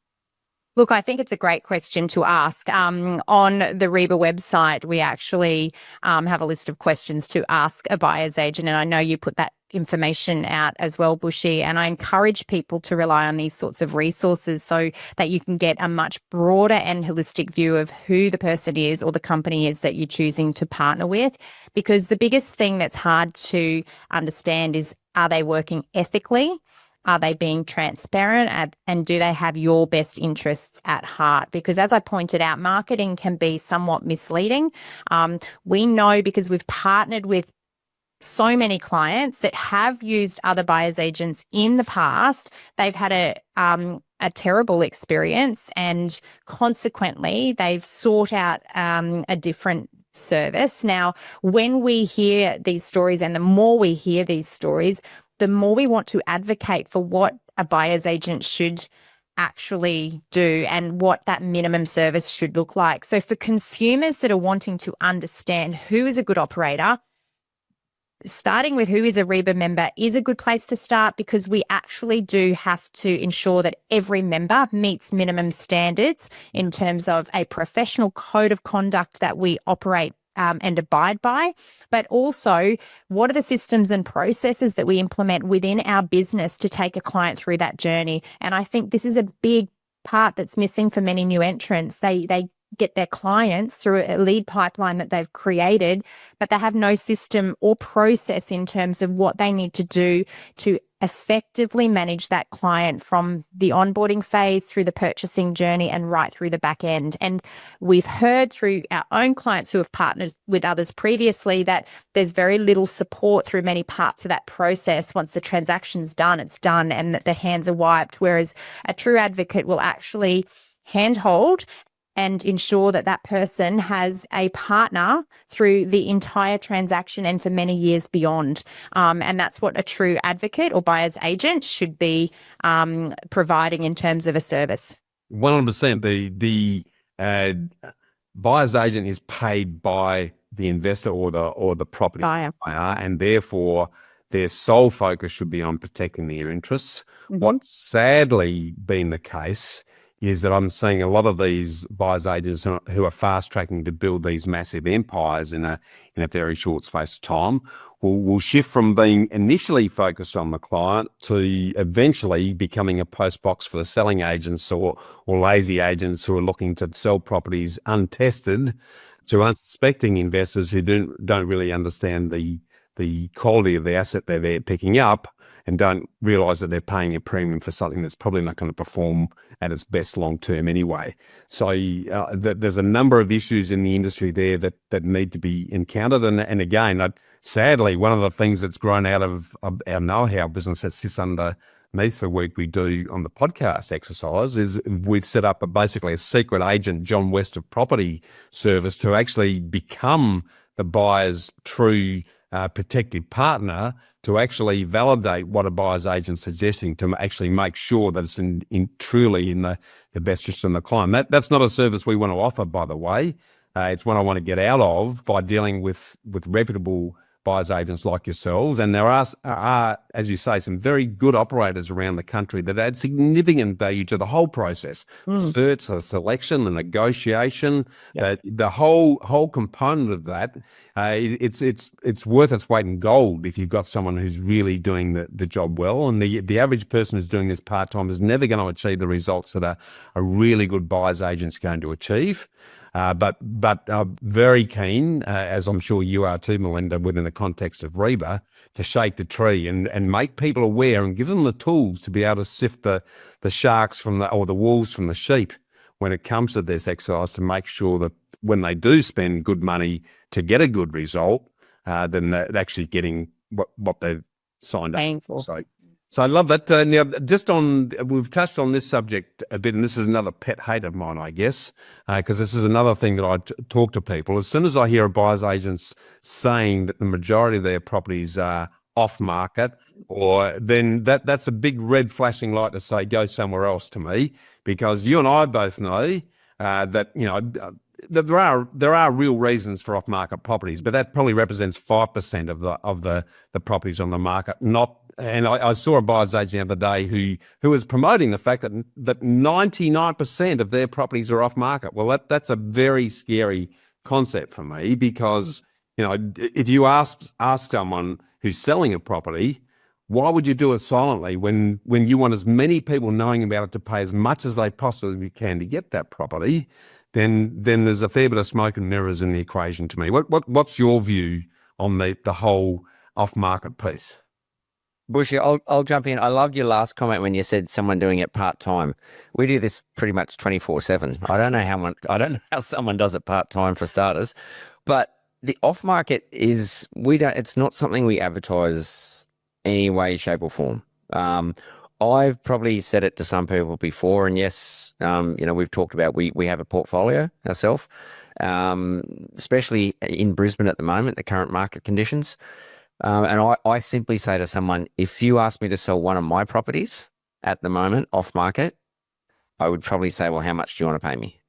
Look, I think it's a great question to ask. On the REBA website, we actually have a list of questions to ask a buyer's agent, and I know you put that information out as well, Bushy, and I encourage people to rely on these sorts of resources so that you can get a much broader and holistic view of who the person is or the company is that you're choosing to partner with, because the biggest thing that's hard to understand is, are they working ethically? Are they being transparent? And do they have your best interests at heart? Because as I pointed out, marketing can be somewhat misleading. We know, because we've partnered with so many clients that have used other buyer's agents in the past, they've had a terrible experience, and consequently they've sought out a different service. Now, when we hear these stories, and the more we hear these stories, the more we want to advocate for what a buyer's agent should actually do and what that minimum service should look like. So for consumers that are wanting to understand who is a good operator, starting with who is a REBA member is a good place to start, because we actually do have to ensure that every member meets minimum standards in terms of a professional code of conduct that we operate and abide by, but also what are the systems and processes that we implement within our business to take a client through that journey. And I think this is a big part that's missing for many new entrants. They get their clients through a lead pipeline that they've created, but they have no system or process in terms of what they need to do to effectively manage that client from the onboarding phase through the purchasing journey and right through the back end. And we've heard through our own clients who have partnered with others previously that there's very little support through many parts of that process. Once the transaction's done, it's done, and that the hands are wiped, whereas a true advocate will actually handhold and ensure that that person has a partner through the entire transaction and for many years beyond. And that's what a true advocate or buyer's agent should be providing in terms of a service. 100%. The buyer's agent is paid by the investor or the property buyer, and therefore their sole focus should be on protecting their interests. Mm-hmm. What's sadly been the case is that I'm seeing a lot of these buyer's agents who are fast tracking to build these massive empires in a very short space of time will shift from being initially focused on the client to eventually becoming a post box for the selling agents or lazy agents who are looking to sell properties untested to unsuspecting investors who don't really understand the quality of the asset they're picking up and don't realise that they're paying a premium for something that's probably not going to perform at its best long term anyway. So there's a number of issues in the industry there that need to be encountered. And again, sadly, one of the things that's grown out of our know-how business that sits underneath the work we do on the podcast exercise is we've set up basically a secret agent, John West of Property service, to actually become the buyer's true protective partner, to actually validate what a buyer's agent's suggesting, to actually make sure that it's truly in the best interest of the client. That's not a service we want to offer, by the way. It's one I want to get out of by dealing with reputable buyer's agents like yourselves. And there are, as you say, some very good operators around the country that add significant value to the whole process. Search, the selection, the negotiation, the whole component of that. It's worth its weight in gold if you've got someone who's really doing the job well. And the average person who's doing this part-time is never going to achieve the results that a really good buyer's agent's going to achieve. But very keen, as I'm sure you are too, Melinda, within the context of REBA, to shake the tree and make people aware and give them the tools to be able to sift the sharks or the wolves from the sheep when it comes to this exercise, to make sure that when they do spend good money to get a good result, then they're actually getting what they've signed up for. So I love that. Now, we've touched on this subject a bit, and this is another pet hate of mine, I guess, because this is another thing that I talk to people. As soon as I hear a buyer's agents saying that the majority of their properties are off market, then that's a big red flashing light to say go somewhere else to me, because you and I both know that there are real reasons for off market properties, but that probably represents 5% of the properties on the market, not. And I saw a buyer's agent the other day who was promoting the fact that 99% of their properties are off market. Well, that's a very scary concept for me, because if you ask someone who's selling a property, why would you do it silently when you want as many people knowing about it to pay as much as they possibly can to get that property? Then there's a fair bit of smoke and mirrors in the equation to me. What's your view on the whole off market piece? Bushy, I'll jump in. I loved your last comment when you said someone doing it part-time. We do this pretty much 24/7. I don't know how someone does it part-time, for starters, but the off-market it's not something we advertise any way, shape or form. I've probably said it to some people before, and yes, we've talked about we have a portfolio ourselves, especially in Brisbane at the moment, the current market conditions. And I simply say to someone, if you ask me to sell one of my properties at the moment off market, I would probably say, well, how much do you want to pay me?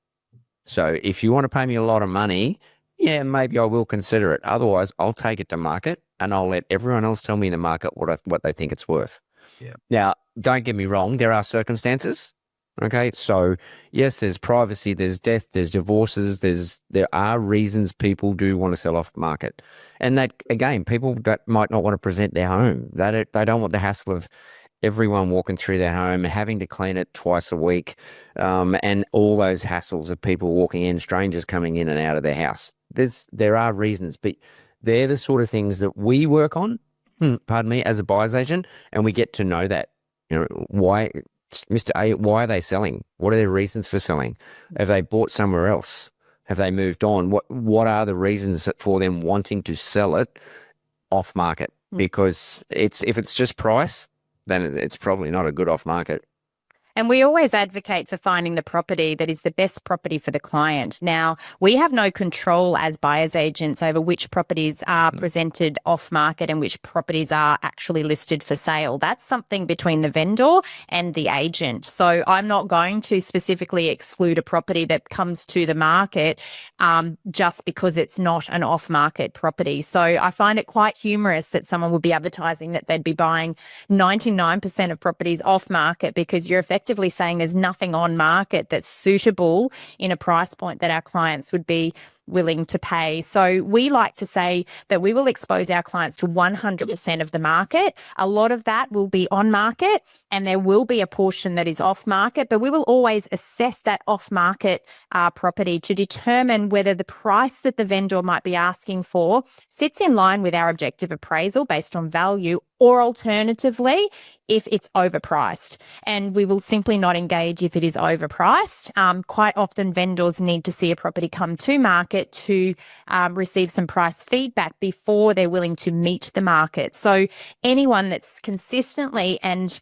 So if you want to pay me a lot of money yeah, maybe I will consider it. Otherwise, I'll take it to market and I'll let everyone else tell me in the market what they think it's worth. Yeah. Now, don't get me wrong, there are circumstances. Okay, so yes, there's privacy, there's death, there's divorces, there are reasons people do want to sell off market, and that again, people that might not want to present their home. They don't want the hassle of everyone walking through their home, having to clean it twice a week, and all those hassles of people walking in, strangers coming in and out of their house. There are reasons, but they're the sort of things that we work on. Pardon me, as a buyer's agent, and we get to know that. Why, Mr. A, why are they selling? What are their reasons for selling? Have they bought somewhere else? Have they moved on? What are the reasons for them wanting to sell it off market? Because if it's just price, then it's probably not a good off market. And we always advocate for finding the property that is the best property for the client. Now, we have no control as buyer's agents over which properties are presented off market and which properties are actually listed for sale. That's something between the vendor and the agent. So I'm not going to specifically exclude a property that comes to the market just because it's not an off-market property. So I find it quite humorous that someone would be advertising that they'd be buying 99% of properties off market because you're effectively saying there's nothing on market that's suitable in a price point that our clients would be willing to pay. So we like to say that we will expose our clients to 100% of the market. A lot of that will be on market and there will be a portion that is off market, but we will always assess that off market property to determine whether the price that the vendor might be asking for sits in line with our objective appraisal based on value, or alternatively, if it's overpriced. And we will simply not engage if it is overpriced. Quite often vendors need to see a property come to market to receive some price feedback before they're willing to meet the market. So anyone that's consistently and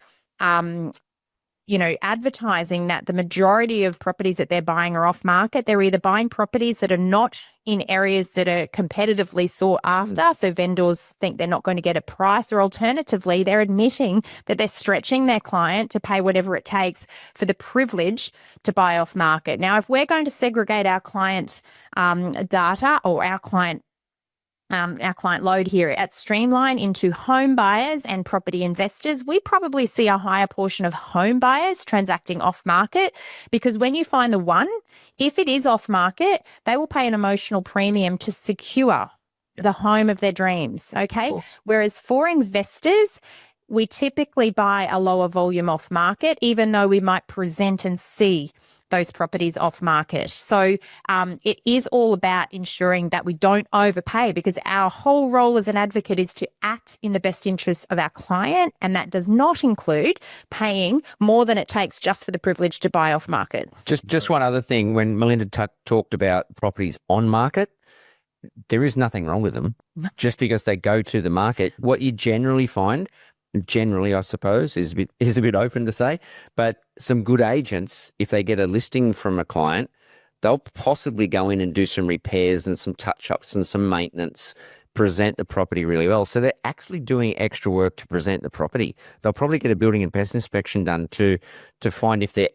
advertising that the majority of properties that they're buying are off market, they're either buying properties that are not in areas that are competitively sought after, so vendors think they're not going to get a price, or alternatively, they're admitting that they're stretching their client to pay whatever it takes for the privilege to buy off market. Now, if we're going to segregate our client data or our client load here at Streamline into home buyers and property investors, we probably see a higher portion of home buyers transacting off market, because when you find the one, if it is off market, they will pay an emotional premium to secure the home of their dreams. Okay. Whereas for investors, we typically buy a lower volume off market, even though we might present and see those properties off market. So it is all about ensuring that we don't overpay, because our whole role as an advocate is to act in the best interest of our client. And that does not include paying more than it takes just for the privilege to buy off market. Just one other thing, when Melinda talked about properties on market, there is nothing wrong with them just because they go to the market. What you generally find, I suppose, is a bit open to say, but some good agents, if they get a listing from a client, they'll possibly go in and do some repairs and some touch-ups and some maintenance, present the property really well. So they're actually doing extra work to present the property. They'll probably get a building and pest inspection done to find if there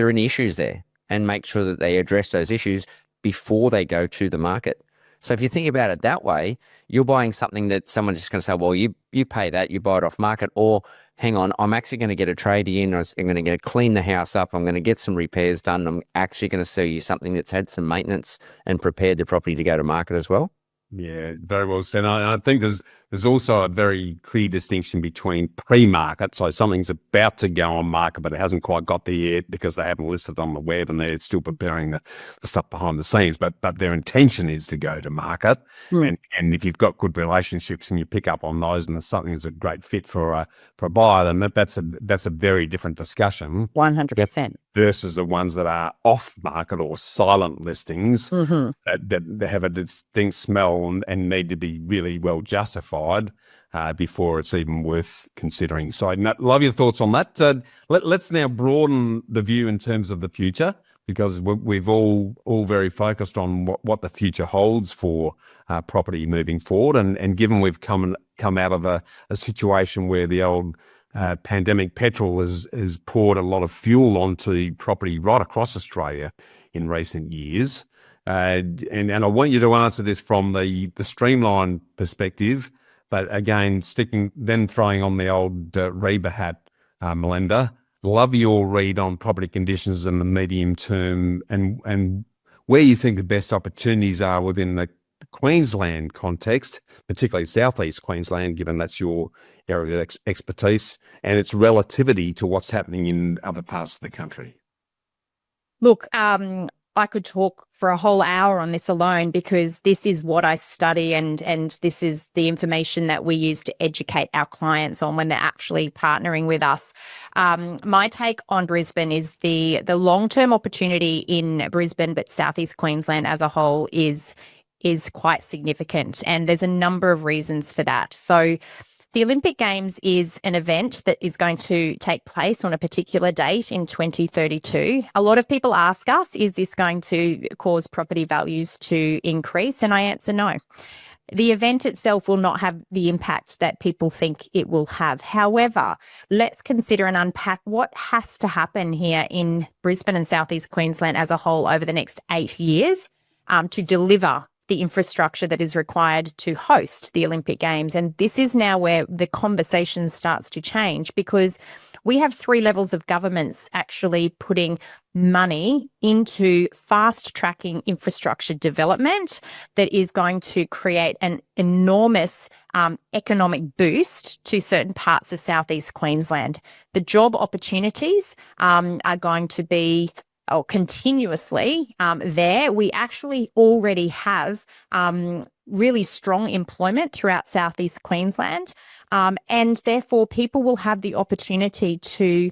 are any issues there, and make sure that they address those issues before they go to the market. So if you think about it that way, you're buying something that someone's just going to say, well, you pay that, you buy it off market, or hang on, I'm actually going to get a tradie in, or I'm going to clean the house up, I'm going to get some repairs done, I'm actually going to sell you something that's had some maintenance and prepared the property to go to market as well. Yeah, very well said. I think there's also a very clear distinction between pre-market, so something's about to go on market, but it hasn't quite got there yet because they haven't listed on the web and they're still preparing the stuff behind the scenes. But their intention is to go to market, and if you've got good relationships and you pick up on those, and there's something that's a great fit for a buyer, then that's a very different discussion. 100%. Versus the ones that are off market or silent listings that have a distinct smell and need to be really well justified before it's even worth considering. So love your thoughts on that. Let's now broaden the view in terms of the future, because we've all very focused on what the future holds for property moving forward. And given we've come out of a situation where the old pandemic petrol has poured a lot of fuel onto property right across Australia in recent years, and I want you to answer this from the streamlined perspective, but again, throwing on the old Reba hat, Melinda. Love your read on property conditions in the medium term and where you think the best opportunities are within the Queensland context, particularly Southeast Queensland, given that's your area of expertise, and its relativity to what's happening in other parts of the country. Look, I could talk for a whole hour on this alone because this is what I study and this is the information that we use to educate our clients on when they're actually partnering with us. My take on Brisbane is the long-term opportunity in Brisbane, but Southeast Queensland as a whole is quite significant. And there's a number of reasons for that. So the Olympic Games is an event that is going to take place on a particular date in 2032. A lot of people ask us, is this going to cause property values to increase? And I answer no. The event itself will not have the impact that people think it will have. However, let's consider and unpack what has to happen here in Brisbane and Southeast Queensland as a whole over the next 8 years to deliver the infrastructure that is required to host the Olympic Games. And this is now where the conversation starts to change because we have 3 levels of governments actually putting money into fast-tracking infrastructure development that is going to create an enormous economic boost to certain parts of Southeast Queensland. The job opportunities are going to be continuously there. We actually already have really strong employment throughout Southeast Queensland, and therefore people will have the opportunity to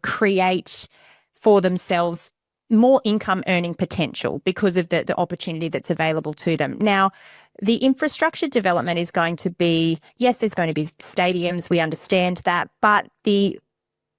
create for themselves more income earning potential because of the opportunity that's available to them. Now, the infrastructure development is going to be, yes, there's going to be stadiums, we understand that, but the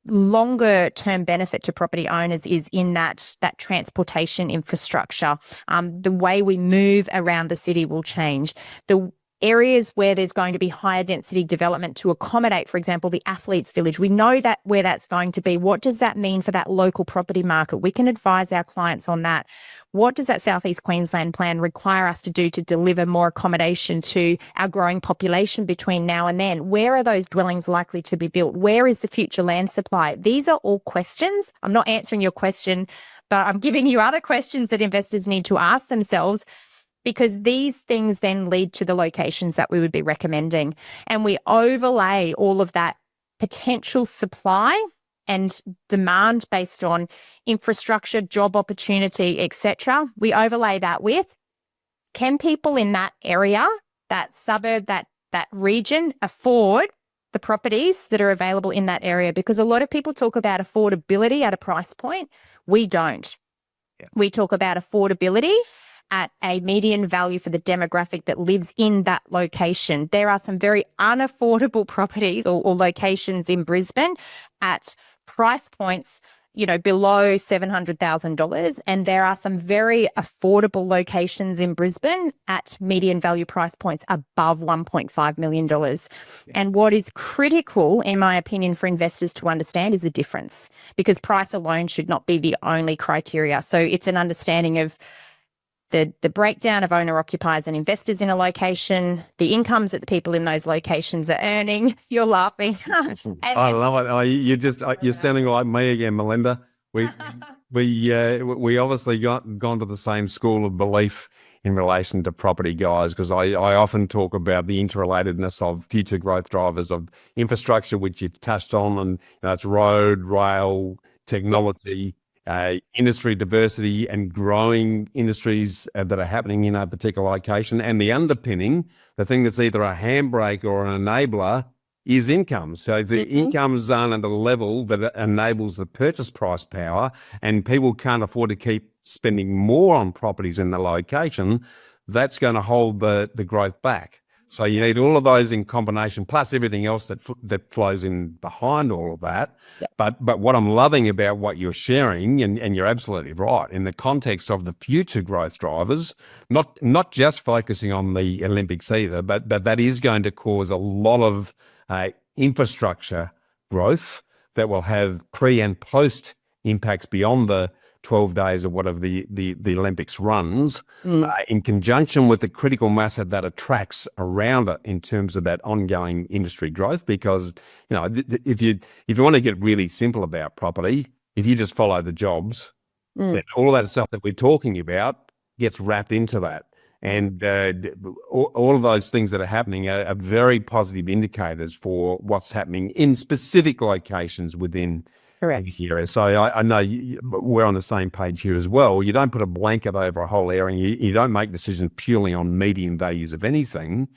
longer term benefit to property owners is in that transportation infrastructure. The way we move around the city will change. The areas where there's going to be higher density development to accommodate, for example, the athletes village, we know that where that's going to be. What does that mean for that local property market? We can advise our clients on that. What does that Southeast Queensland plan require us to do to deliver more accommodation to our growing population between now and then? Where are those dwellings likely to be built? Where is the future land supply? These are all questions. I'm not answering your question, but I'm giving you other questions that investors need to ask themselves, because these things then lead to the locations that we would be recommending. And we overlay all of that potential supply and demand based on infrastructure, job opportunity, etc. We overlay that with, can people in that area, that suburb, that region afford the properties that are available in that area? Because a lot of people talk about affordability at a price point. We don't. Yeah. We talk about affordability at a median value for the demographic that lives in that location. There are some very unaffordable properties or locations in Brisbane at price points, below $700,000. And there are some very affordable locations in Brisbane at median value price points above $1.5 million. Yeah. And what is critical, in my opinion, for investors to understand is the difference, because price alone should not be the only criteria. So it's an understanding of the breakdown of owner-occupiers and investors in a location, the incomes that the people in those locations are earning. You're laughing. I love it. You're sounding like me again, Melinda. We obviously gone to the same school of belief in relation to property, guys, because I often talk about the interrelatedness of future growth drivers of infrastructure, which you've touched on, and it's road, rail, technology, industry diversity and growing industries that are happening in a particular location. And the underpinning, the thing that's either a handbrake or an enabler, is income. So if the incomes aren't at a level that enables the purchase price power and people can't afford to keep spending more on properties in the location, that's going to hold the growth back. So you need all of those in combination, plus everything else that flows in behind all of that. Yep. But what I'm loving about what you're sharing, and you're absolutely right, in the context of the future growth drivers, not just focusing on the Olympics either, but that is going to cause a lot of infrastructure growth that will have pre and post impacts beyond the 12 days or whatever the Olympics runs, in conjunction with the critical mass that attracts around it in terms of that ongoing industry growth. Because, if you want to get really simple about property, if you just follow the jobs, then all that stuff that we're talking about gets wrapped into that. And all of those things that are happening are very positive indicators for what's happening in specific locations within the area. So I know we're on the same page here as well. You don't put a blanket over a whole area. You don't make decisions purely on median values of anything.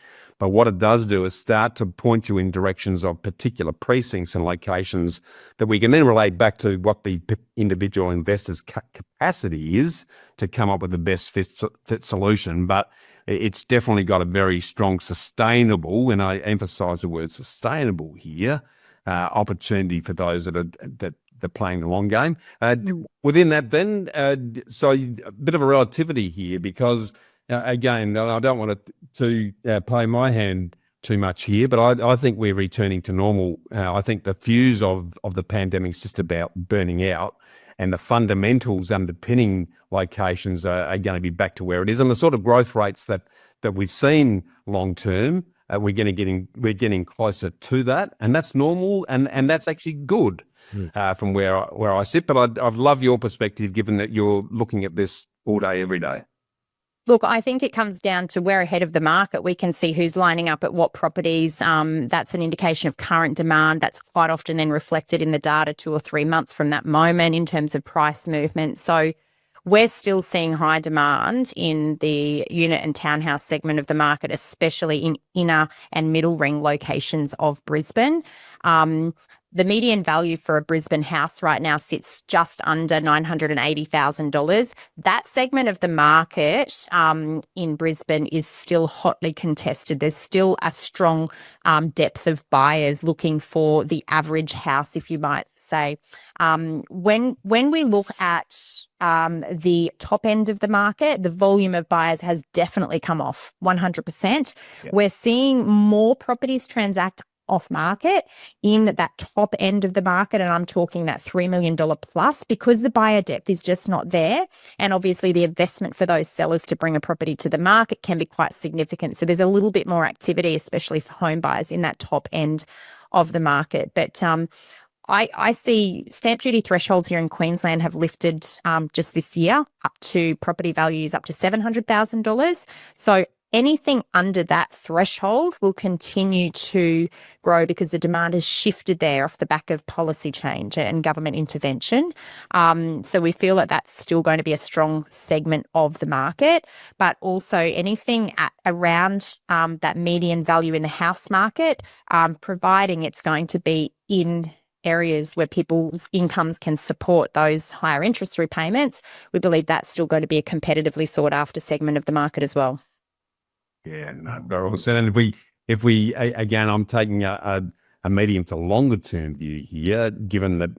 But what it does do is start to point you in directions of particular precincts and locations that we can then relate back to what the individual investor's capacity is to come up with the best fit solution. But it's definitely got a very strong sustainable, and I emphasize the word sustainable here, opportunity for those that are playing the long game. Within that then, so a bit of a relativity here, because again, I don't want to play my hand too much here, but I think we're returning to normal. I think the fuse of the pandemic is just about burning out, and the fundamentals underpinning locations are going to be back to where it is. And the sort of growth rates that we've seen long term, we're getting closer to that, and that's normal, and that's actually good from where I sit. But I'd love your perspective, given that you're looking at this all day, every day. Look, I think it comes down to we're ahead of the market. We can see who's lining up at what properties. That's an indication of current demand. That's quite often then reflected in the data 2 or 3 months from that moment in terms of price movement. So we're still seeing high demand in the unit and townhouse segment of the market, especially in inner and middle ring locations of Brisbane. The median value for a Brisbane house right now sits just under $980,000. That segment of the market in Brisbane is still hotly contested. There's still a strong depth of buyers looking for the average house, if you might say. When we look at the top end of the market, the volume of buyers has definitely come off 100%. Yeah. We're seeing more properties transact off market in that top end of the market, and I'm talking that $3 million plus, because the buyer depth is just not there. And obviously the investment for those sellers to bring a property to the market can be quite significant. So there's a little bit more activity, especially for home buyers in that top end of the market. But I see stamp duty thresholds here in Queensland have lifted just this year up to property values up to $700,000. So anything under that threshold will continue to grow because the demand has shifted there off the back of policy change and government intervention. So we feel that that's still going to be a strong segment of the market, but also anything around that median value in the house market, providing it's going to be in areas where people's incomes can support those higher interest repayments, we believe that's still going to be a competitively sought after segment of the market as well. Yeah, no, very well said. And if we again, I'm taking a medium to longer term view here, given that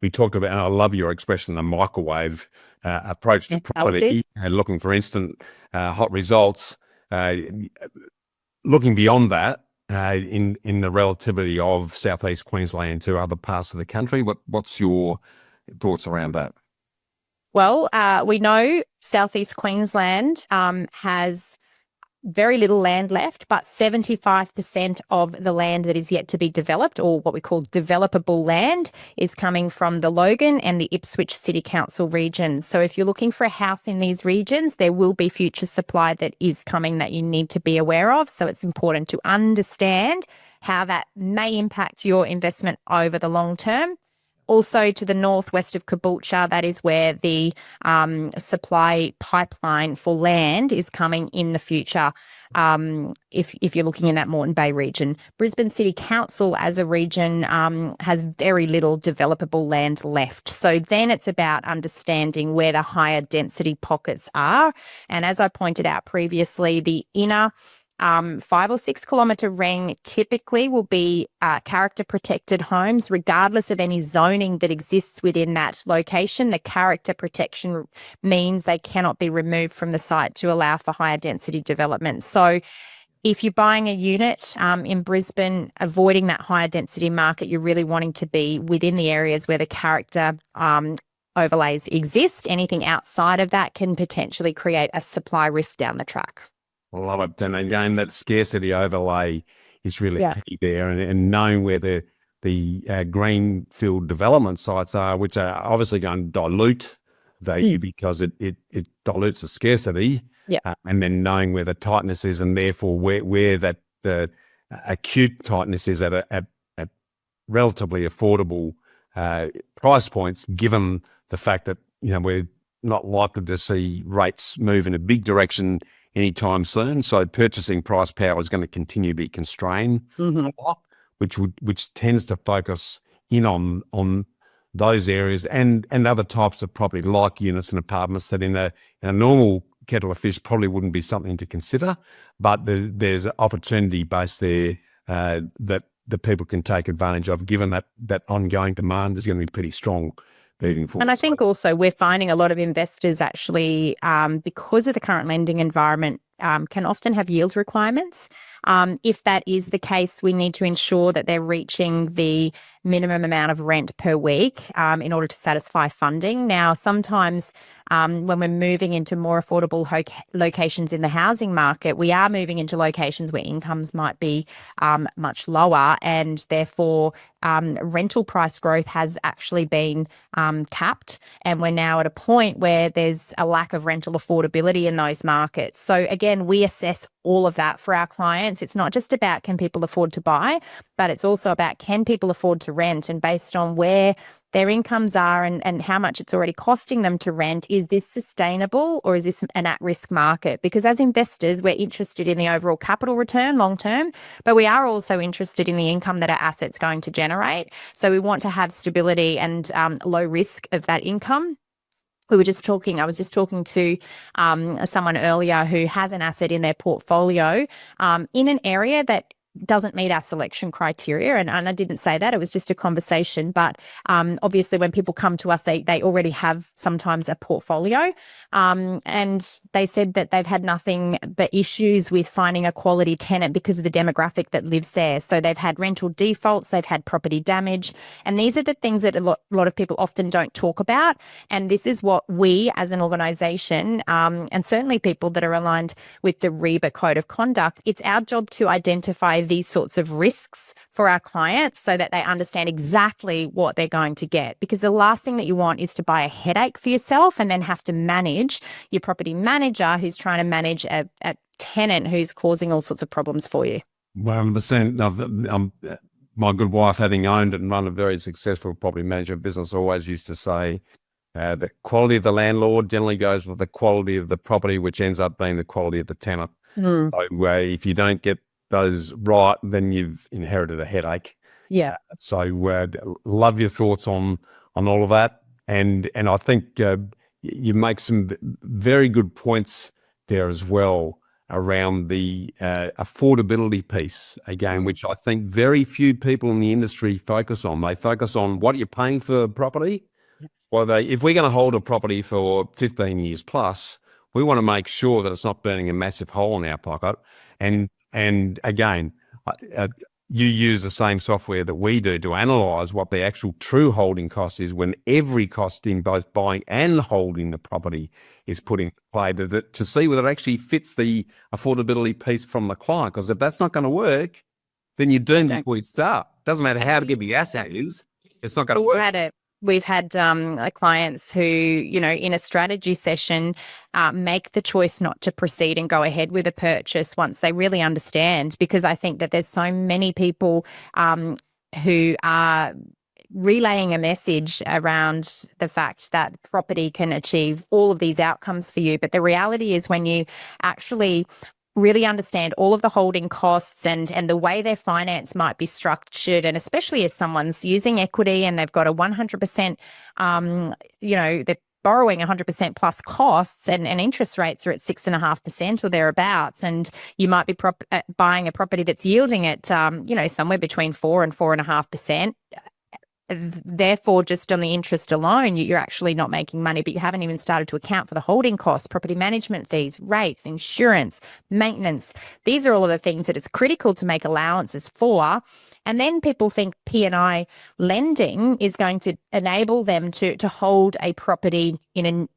we talked about, and I love your expression, the microwave approach to property, looking for instant hot results. Looking beyond that, in the relativity of Southeast Queensland to other parts of the country, what's your thoughts around that? Well, we know Southeast Queensland has very little land left, but 75% of the land that is yet to be developed, or what we call developable land, is coming from the Logan and the Ipswich City Council regions. So if you're looking for a house in these regions, there will be future supply that is coming that you need to be aware of. So it's important to understand how that may impact your investment over the long term. Also to the northwest of Caboolture, that is where the supply pipeline for land is coming in the future, if you're looking in that Moreton Bay region. Brisbane City Council as a region has very little developable land left. So then it's about understanding where the higher density pockets are. And as I pointed out previously, the inner 5 or 6 kilometre ring typically will be character protected homes, regardless of any zoning that exists within that location. The character protection means they cannot be removed from the site to allow for higher density development. So if you're buying a unit in Brisbane, avoiding that higher density market, you're really wanting to be within the areas where the character overlays exist. Anything outside of that can potentially create a supply risk down the track. I love it. And again, that scarcity overlay is really Yeah. key there, and knowing where the greenfield development sites are, which are obviously going to dilute value because it dilutes the scarcity. Yeah. And then knowing where the tightness is, and therefore where that the acute tightness is at relatively affordable price points, given the fact that we're not likely to see rates move in a big direction anytime soon. So purchasing price power is going to continue to be constrained a lot, which tends to focus in on those areas and other types of property like units and apartments that in a normal kettle of fish probably wouldn't be something to consider, but there's an opportunity base there that the people can take advantage of, given that ongoing demand is going to be pretty strong moving forward. And I think also we're finding a lot of investors actually, because of the current lending environment, can often have yield requirements. If that is the case, we need to ensure that they're reaching the minimum amount of rent per week in order to satisfy funding. Now, sometimes when we're moving into more affordable locations in the housing market, we are moving into locations where incomes might be much lower, and therefore rental price growth has actually been capped. And we're now at a point where there's a lack of rental affordability in those markets. So again, we assess all of that for our clients. It's not just about can people afford to buy, but it's also about can people afford to rent, and based on where their incomes are and how much it's already costing them to rent, is this sustainable or is this an at-risk market? Because as investors, we're interested in the overall capital return long term, but we are also interested in the income that our asset's going to generate. So we want to have stability and low risk of that income. I was just talking to someone earlier who has an asset in their portfolio in an area that doesn't meet our selection criteria. And I didn't say that, it was just a conversation. But obviously when people come to us, they already have sometimes a portfolio. And they said that they've had nothing but issues with finding a quality tenant because of the demographic that lives there. So they've had rental defaults, they've had property damage. And these are the things that a lot of people often don't talk about. And this is what we as an organisation, and certainly people that are aligned with the REBA Code of Conduct, it's our job to identify these sorts of risks for our clients so that they understand exactly what they're going to get. Because the last thing that you want is to buy a headache for yourself and then have to manage your property manager who's trying to manage a tenant who's causing all sorts of problems for you. 100%. My good wife, having owned and run a very successful property management business, always used to say the quality of the landlord generally goes with the quality of the property, which ends up being the quality of the tenant. So if you don't get those right, then you've inherited a headache. Yeah. So love your thoughts on all of that, and I think you make some very good points there as well around the affordability piece again, which I think very few people in the industry focus on. They focus on what you're paying for property. Well, if we're going to hold a property for 15 years plus, we want to make sure that it's not burning a massive hole in our pocket. And again, you use the same software that we do to analyse what the actual true holding cost is when every cost in both buying and holding the property is put in play to see whether it actually fits the affordability piece from the client. Because if that's not going to work, then you're doomed before you start. Doesn't matter how good the asset is, it's not going to work. We've had clients who, in a strategy session, make the choice not to proceed and go ahead with a purchase once they really understand, because I think that there's so many people who are relaying a message around the fact that property can achieve all of these outcomes for you. But the reality is when you actually really understand all of the holding costs and the way their finance might be structured, and especially if someone's using equity and they've got a 100%, they're borrowing 100% plus costs and interest rates are at 6.5% or thereabouts, and you might be buying a property that's yielding at, somewhere between 4 and 4.5%. Therefore, just on the interest alone, you're actually not making money, but you haven't even started to account for the holding costs, property management fees, rates, insurance, maintenance. These are all of the things that it's critical to make allowances for. And then people think P&I lending is going to enable them to hold a property in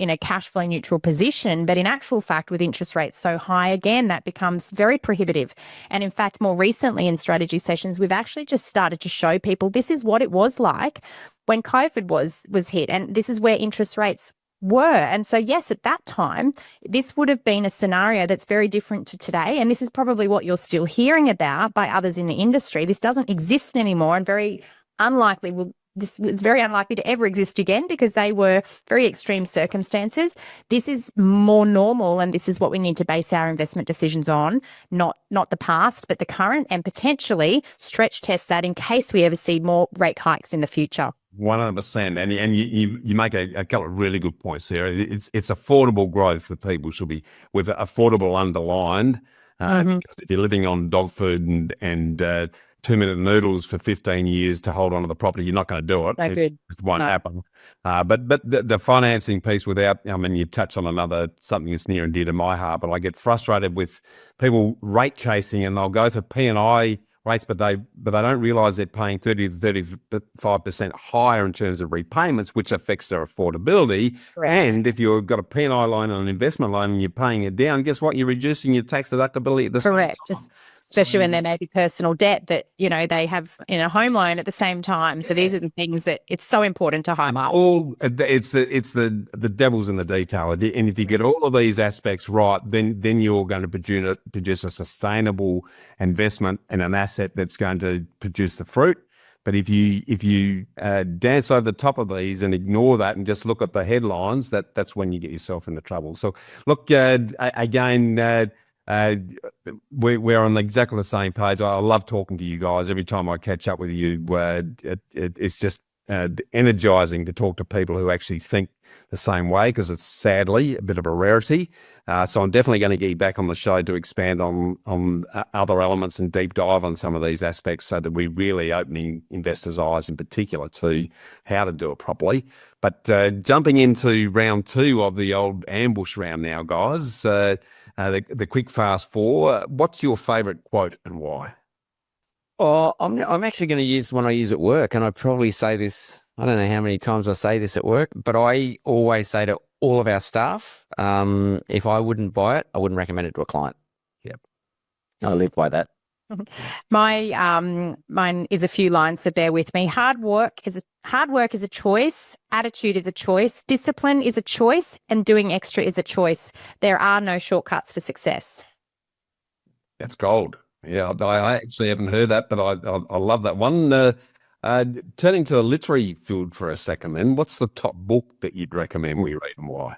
a cash flow neutral position. But in actual fact, with interest rates so high, again, that becomes very prohibitive. And in fact, more recently in strategy sessions, we've actually just started to show people this is what it was like when COVID was hit. And this is where interest rates were. And so, yes, at that time, this would have been a scenario that's very different to today. And this is probably what you're still hearing about by others in the industry. This doesn't exist anymore, and this was very unlikely to ever exist again because they were very extreme circumstances. This is more normal, and this is what we need to base our investment decisions on, not the past, but the current, and potentially stretch test that in case we ever see more rate hikes in the future. 100%. And you make a couple of really good points there. It's affordable growth that people should be, with affordable underlined. Because if you're living on dog food and 2-minute noodles for 15 years to hold on to the property, you're not going to do it. No good. It won't happen. But the financing piece you touched on something that's near and dear to my heart, but I get frustrated with people rate chasing, and they'll go for P&I rates, but they don't realise they're paying 30 to 35% higher in terms of repayments, which affects their affordability. Correct. And if you've got a P&I loan and an investment loan and you're paying it down, guess what? You're reducing your tax deductibility at the same Correct. time. Especially when there may be personal debt that, they have in a home loan at the same time. So these are the things that it's so important to highlight. It's the devil's in the detail. And if you get all of these aspects right, then you're going to produce a sustainable investment in an asset that's going to produce the fruit. But if you dance over the top of these and ignore that and just look at the headlines, that's when you get yourself into trouble. So look, again, we're on exactly the same page. I love talking to you guys. Every time I catch up with you, it's just energizing to talk to people who actually think the same way, because it's sadly a bit of a rarity. So I'm definitely going to get you back on the show to expand on other elements and deep dive on some of these aspects, so that we're really opening investors' eyes in particular to how to do it properly. But jumping into round 2 of the old ambush round now, guys, the quick fast 4, what's your favourite quote and why? Oh, I'm actually going to use one I use at work, and I probably say this, I don't know how many times I say this at work, but I always say to all of our staff, if I wouldn't buy it, I wouldn't recommend it to a client. Yep. I live by that. Mine is a few lines, so bear with me. Hard work is a choice. Attitude is a choice. Discipline is a choice, and doing extra is a choice. There are no shortcuts for success. That's gold. Yeah, I actually haven't heard that, but I love that one. Turning to the literary field for a second, then, what's the top book that you'd recommend we read and why?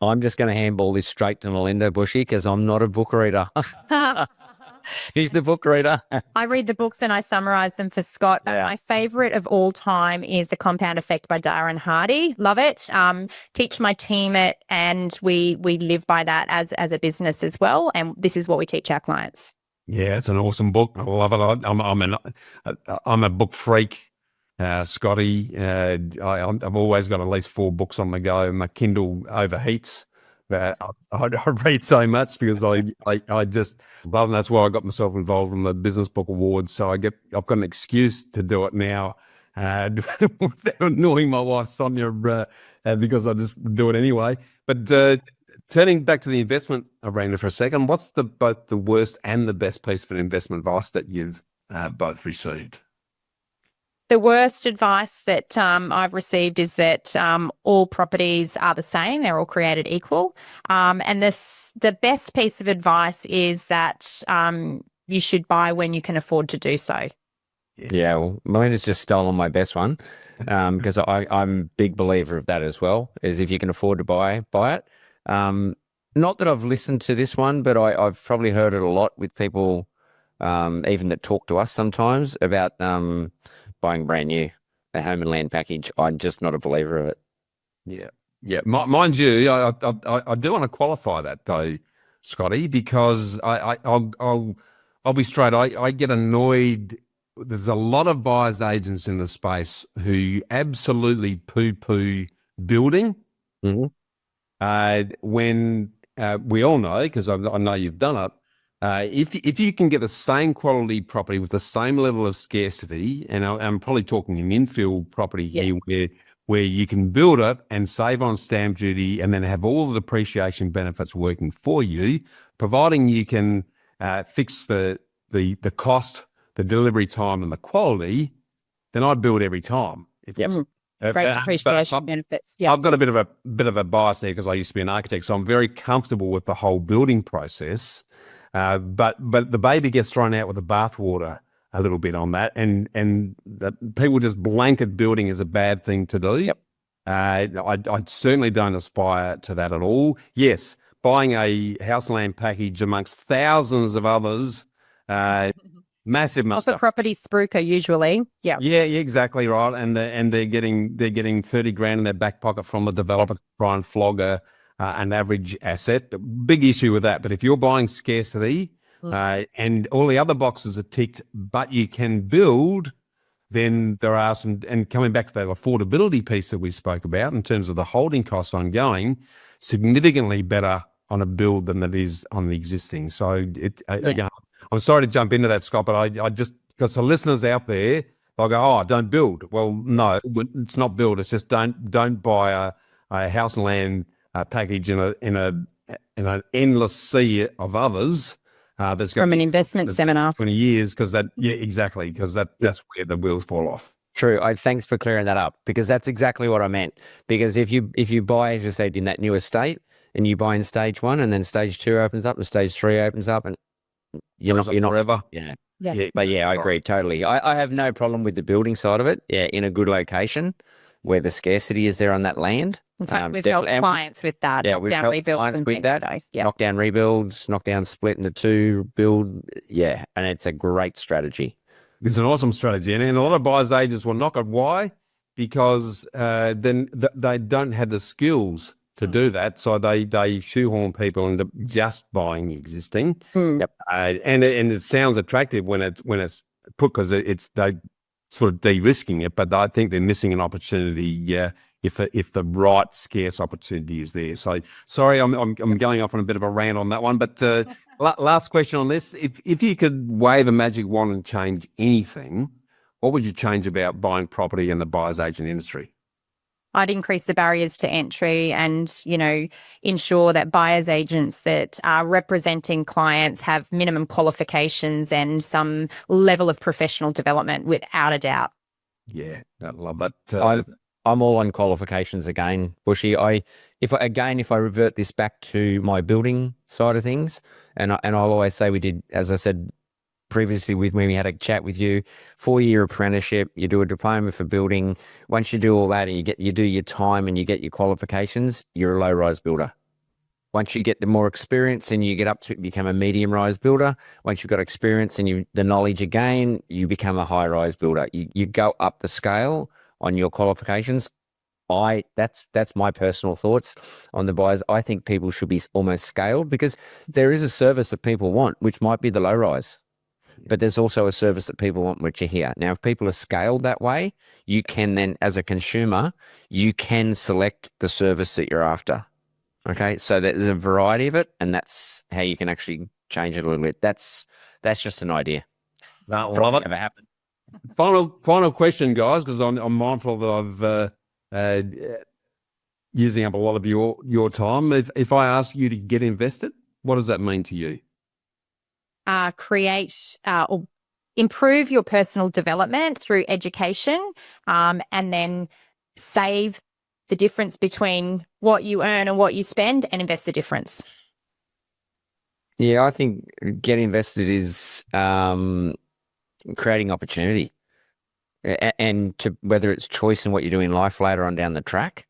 I'm just going to handball this straight to Melinda, Bushy, because I'm not a book reader. He's the book reader. I read the books and I summarize them for Scott. Yeah. My favorite of all time is The Compound Effect by Darren Hardy. Love it. Teach my team it, and we live by that as a business as well. And this is what we teach our clients. Yeah, it's an awesome book. I love it. I'm a book freak, Scotty. I've always got at least 4 books on the go. My Kindle overheats. I read so much because I just love them. That's why I got myself involved in the Business Book Awards. So I've got an excuse to do it now, without annoying my wife Sonia, because I just do it anyway. But turning back to the investment arena for a second, what's both the worst and the best piece of investment advice that you've both received? The worst advice that I've received is that all properties are the same. They're all created equal. And the best piece of advice is that you should buy when you can afford to do so. Yeah, well, Melinda's just stolen my best one, because I'm a big believer of that as well, is if you can afford to buy it. Not that I've listened to this one, but I've probably heard it a lot with people, even that talk to us sometimes, about buying brand new, a home and land package. I'm just not a believer of it. Yeah. Mind you, I do want to qualify that though, Scotty, because I'll be straight. I get annoyed there's a lot of buyers agents in the space who absolutely poo-poo building. Mhm. When we all know, because I know you've done it, if you can get the same quality property with the same level of scarcity, and I'm probably talking an infill property here where you can build it and save on stamp duty and then have all the depreciation benefits working for you, providing you can fix the cost, the delivery time and the quality, then I'd build every time. Great depreciation benefits. Yeah. I've got a bit of a bias there because I used to be an architect, so I'm very comfortable with the whole building process. But the baby gets thrown out with the bathwater a little bit on that, and that people just blanket building is a bad thing to do. Yep. I certainly don't aspire to that at all. Yes, buying a house land package amongst thousands of others, massive Off must. a property spruiker usually. Yeah. Yeah, exactly right. And they're getting 30 grand in their back pocket from the developer to try and flog an average asset. Big issue with that. But if you're buying scarcity and all the other boxes are ticked, but you can build, then there are some, and coming back to that affordability piece that we spoke about in terms of the holding costs ongoing, significantly better on a build than that is on the existing. So again, I'm sorry to jump into that, Scott, but I just, because the listeners out there, they'll go, oh, don't build. Well, no, it's not build. It's just don't buy a house and land package in an endless sea of others. That's From an investment seminar. 20 years, because that's where the wheels fall off. True. Thanks for clearing that up, because that's exactly what I meant. Because if you buy, as you said, in that new estate, and you buy in stage 1, and then stage 2 opens up, and stage 3 opens up, and you're not forever. Yeah. Yeah. But I agree totally. I have no problem with the building side of it. Yeah, in a good location where the scarcity is there on that land. In fact, we've helped clients with that. Yeah, we've helped clients with that. Yeah. Knock down rebuilds, knock down split into 2, build. Yeah, and it's a great strategy. It's an awesome strategy, and a lot of buyers agents will knock it. Why? Because then they don't have the skills to do that, so they shoehorn people into just buying existing. Yep. And it sounds attractive when it's put, because they sort of de-risking it, but I think they're missing an opportunity if the right scarce opportunity is there. So sorry, I'm going off on a bit of a rant on that one, but last question on this: if you could wave a magic wand and change anything, what would you change about buying property in the buyer's agent industry? I'd increase the barriers to entry and, ensure that buyers agents that are representing clients have minimum qualifications and some level of professional development, without a doubt. Yeah, I love that. I'm all on qualifications again, Bushy. If I revert this back to my building side of things, and I'll always say we did, as I said previously when we had a chat with you, 4-year apprenticeship, you do a diploma for building. Once you do all that and you do your time and you get your qualifications, you're a low-rise builder. Once you get the more experience and you get up to become a medium-rise builder, once you've got experience and the knowledge again, you become a high-rise builder. You go up the scale on your qualifications. That's my personal thoughts on the buyers. I think people should be almost scaled, because there is a service that people want, which might be the low-rise. But there's also a service that people want, which are here. Now, if people are scaled that way, you can then, as a consumer, you can select the service that you're after. Okay, so there's a variety of it, and that's how you can actually change it a little bit. That's just an idea. Love it. Never happened. Final question, guys, because I'm mindful that I've using up a lot of your time. If I ask you to get invested, what does that mean to you? Create or improve your personal development through education, and then save the difference between what you earn and what you spend, and invest the difference. Yeah, I think get invested is creating opportunity, and to whether it's choice in what you do in life later on down the track.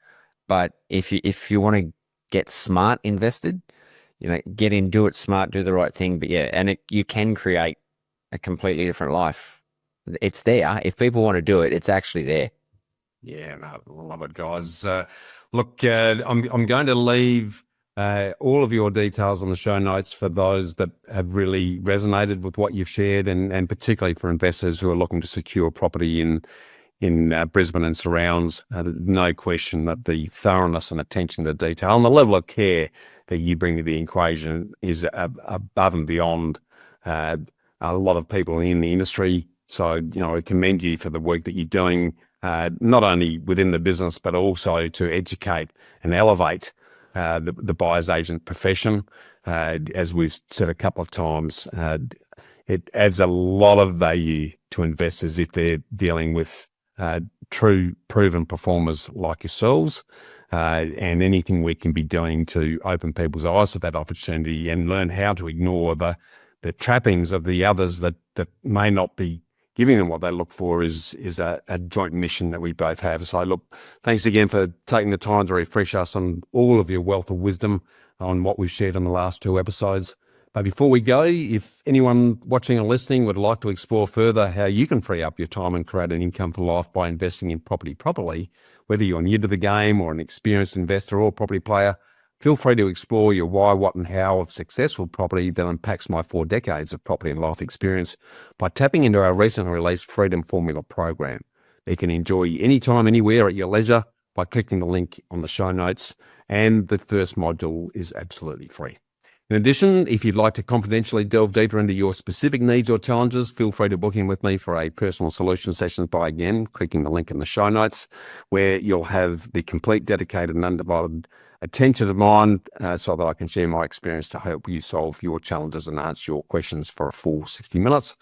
But if you want to get smart invested, get in, do it smart, do the right thing. But yeah, and you can create a completely different life. It's there. If people want to do it, it's actually there. Yeah, no, I love it, guys. Look, I'm going to leave All of your details on the show notes for those that have really resonated with what you've shared, and particularly for investors who are looking to secure property in Brisbane and surrounds. No question that the thoroughness and attention to detail and the level of care that you bring to the equation is above and beyond a lot of people in the industry. So, I commend you for the work that you're doing, not only within the business, but also to educate and elevate the buyer's agent profession. As we've said a couple of times, it adds a lot of value to investors if they're dealing with true proven performers like yourselves, and anything we can be doing to open people's eyes to that opportunity and learn how to ignore the trappings of the others that may not be giving them what they look for is a joint mission that we both have. So look, thanks again for taking the time to refresh us on all of your wealth of wisdom on what we've shared on the last 2 episodes. But before we go, if anyone watching or listening would like to explore further how you can free up your time and create an income for life by investing in property properly, whether you're new to the game or an experienced investor or property player, feel free to explore your why, what and how of successful property that unpacks my 4 decades of property and life experience by tapping into our recently released Freedom Formula program. You can enjoy anytime, anywhere at your leisure by clicking the link on the show notes, and the first module is absolutely free. In addition, if you'd like to confidentially delve deeper into your specific needs or challenges, feel free to book in with me for a personal solution session by, again, clicking the link in the show notes, where you'll have the complete, dedicated and undivided attention of mine so that I can share my experience to help you solve your challenges and answer your questions for a full 60 minutes.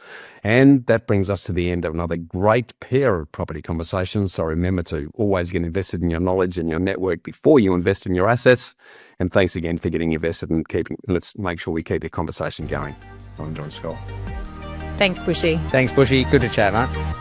And that brings us to the end of another great pair of property conversations. So remember to always get invested in your knowledge and your network before you invest in your assets. And thanks again for getting invested and let's make sure we keep the conversation going. I'm Melinda and Scott. Thanks, Bushy. Thanks, Bushy. Good to chat, mate.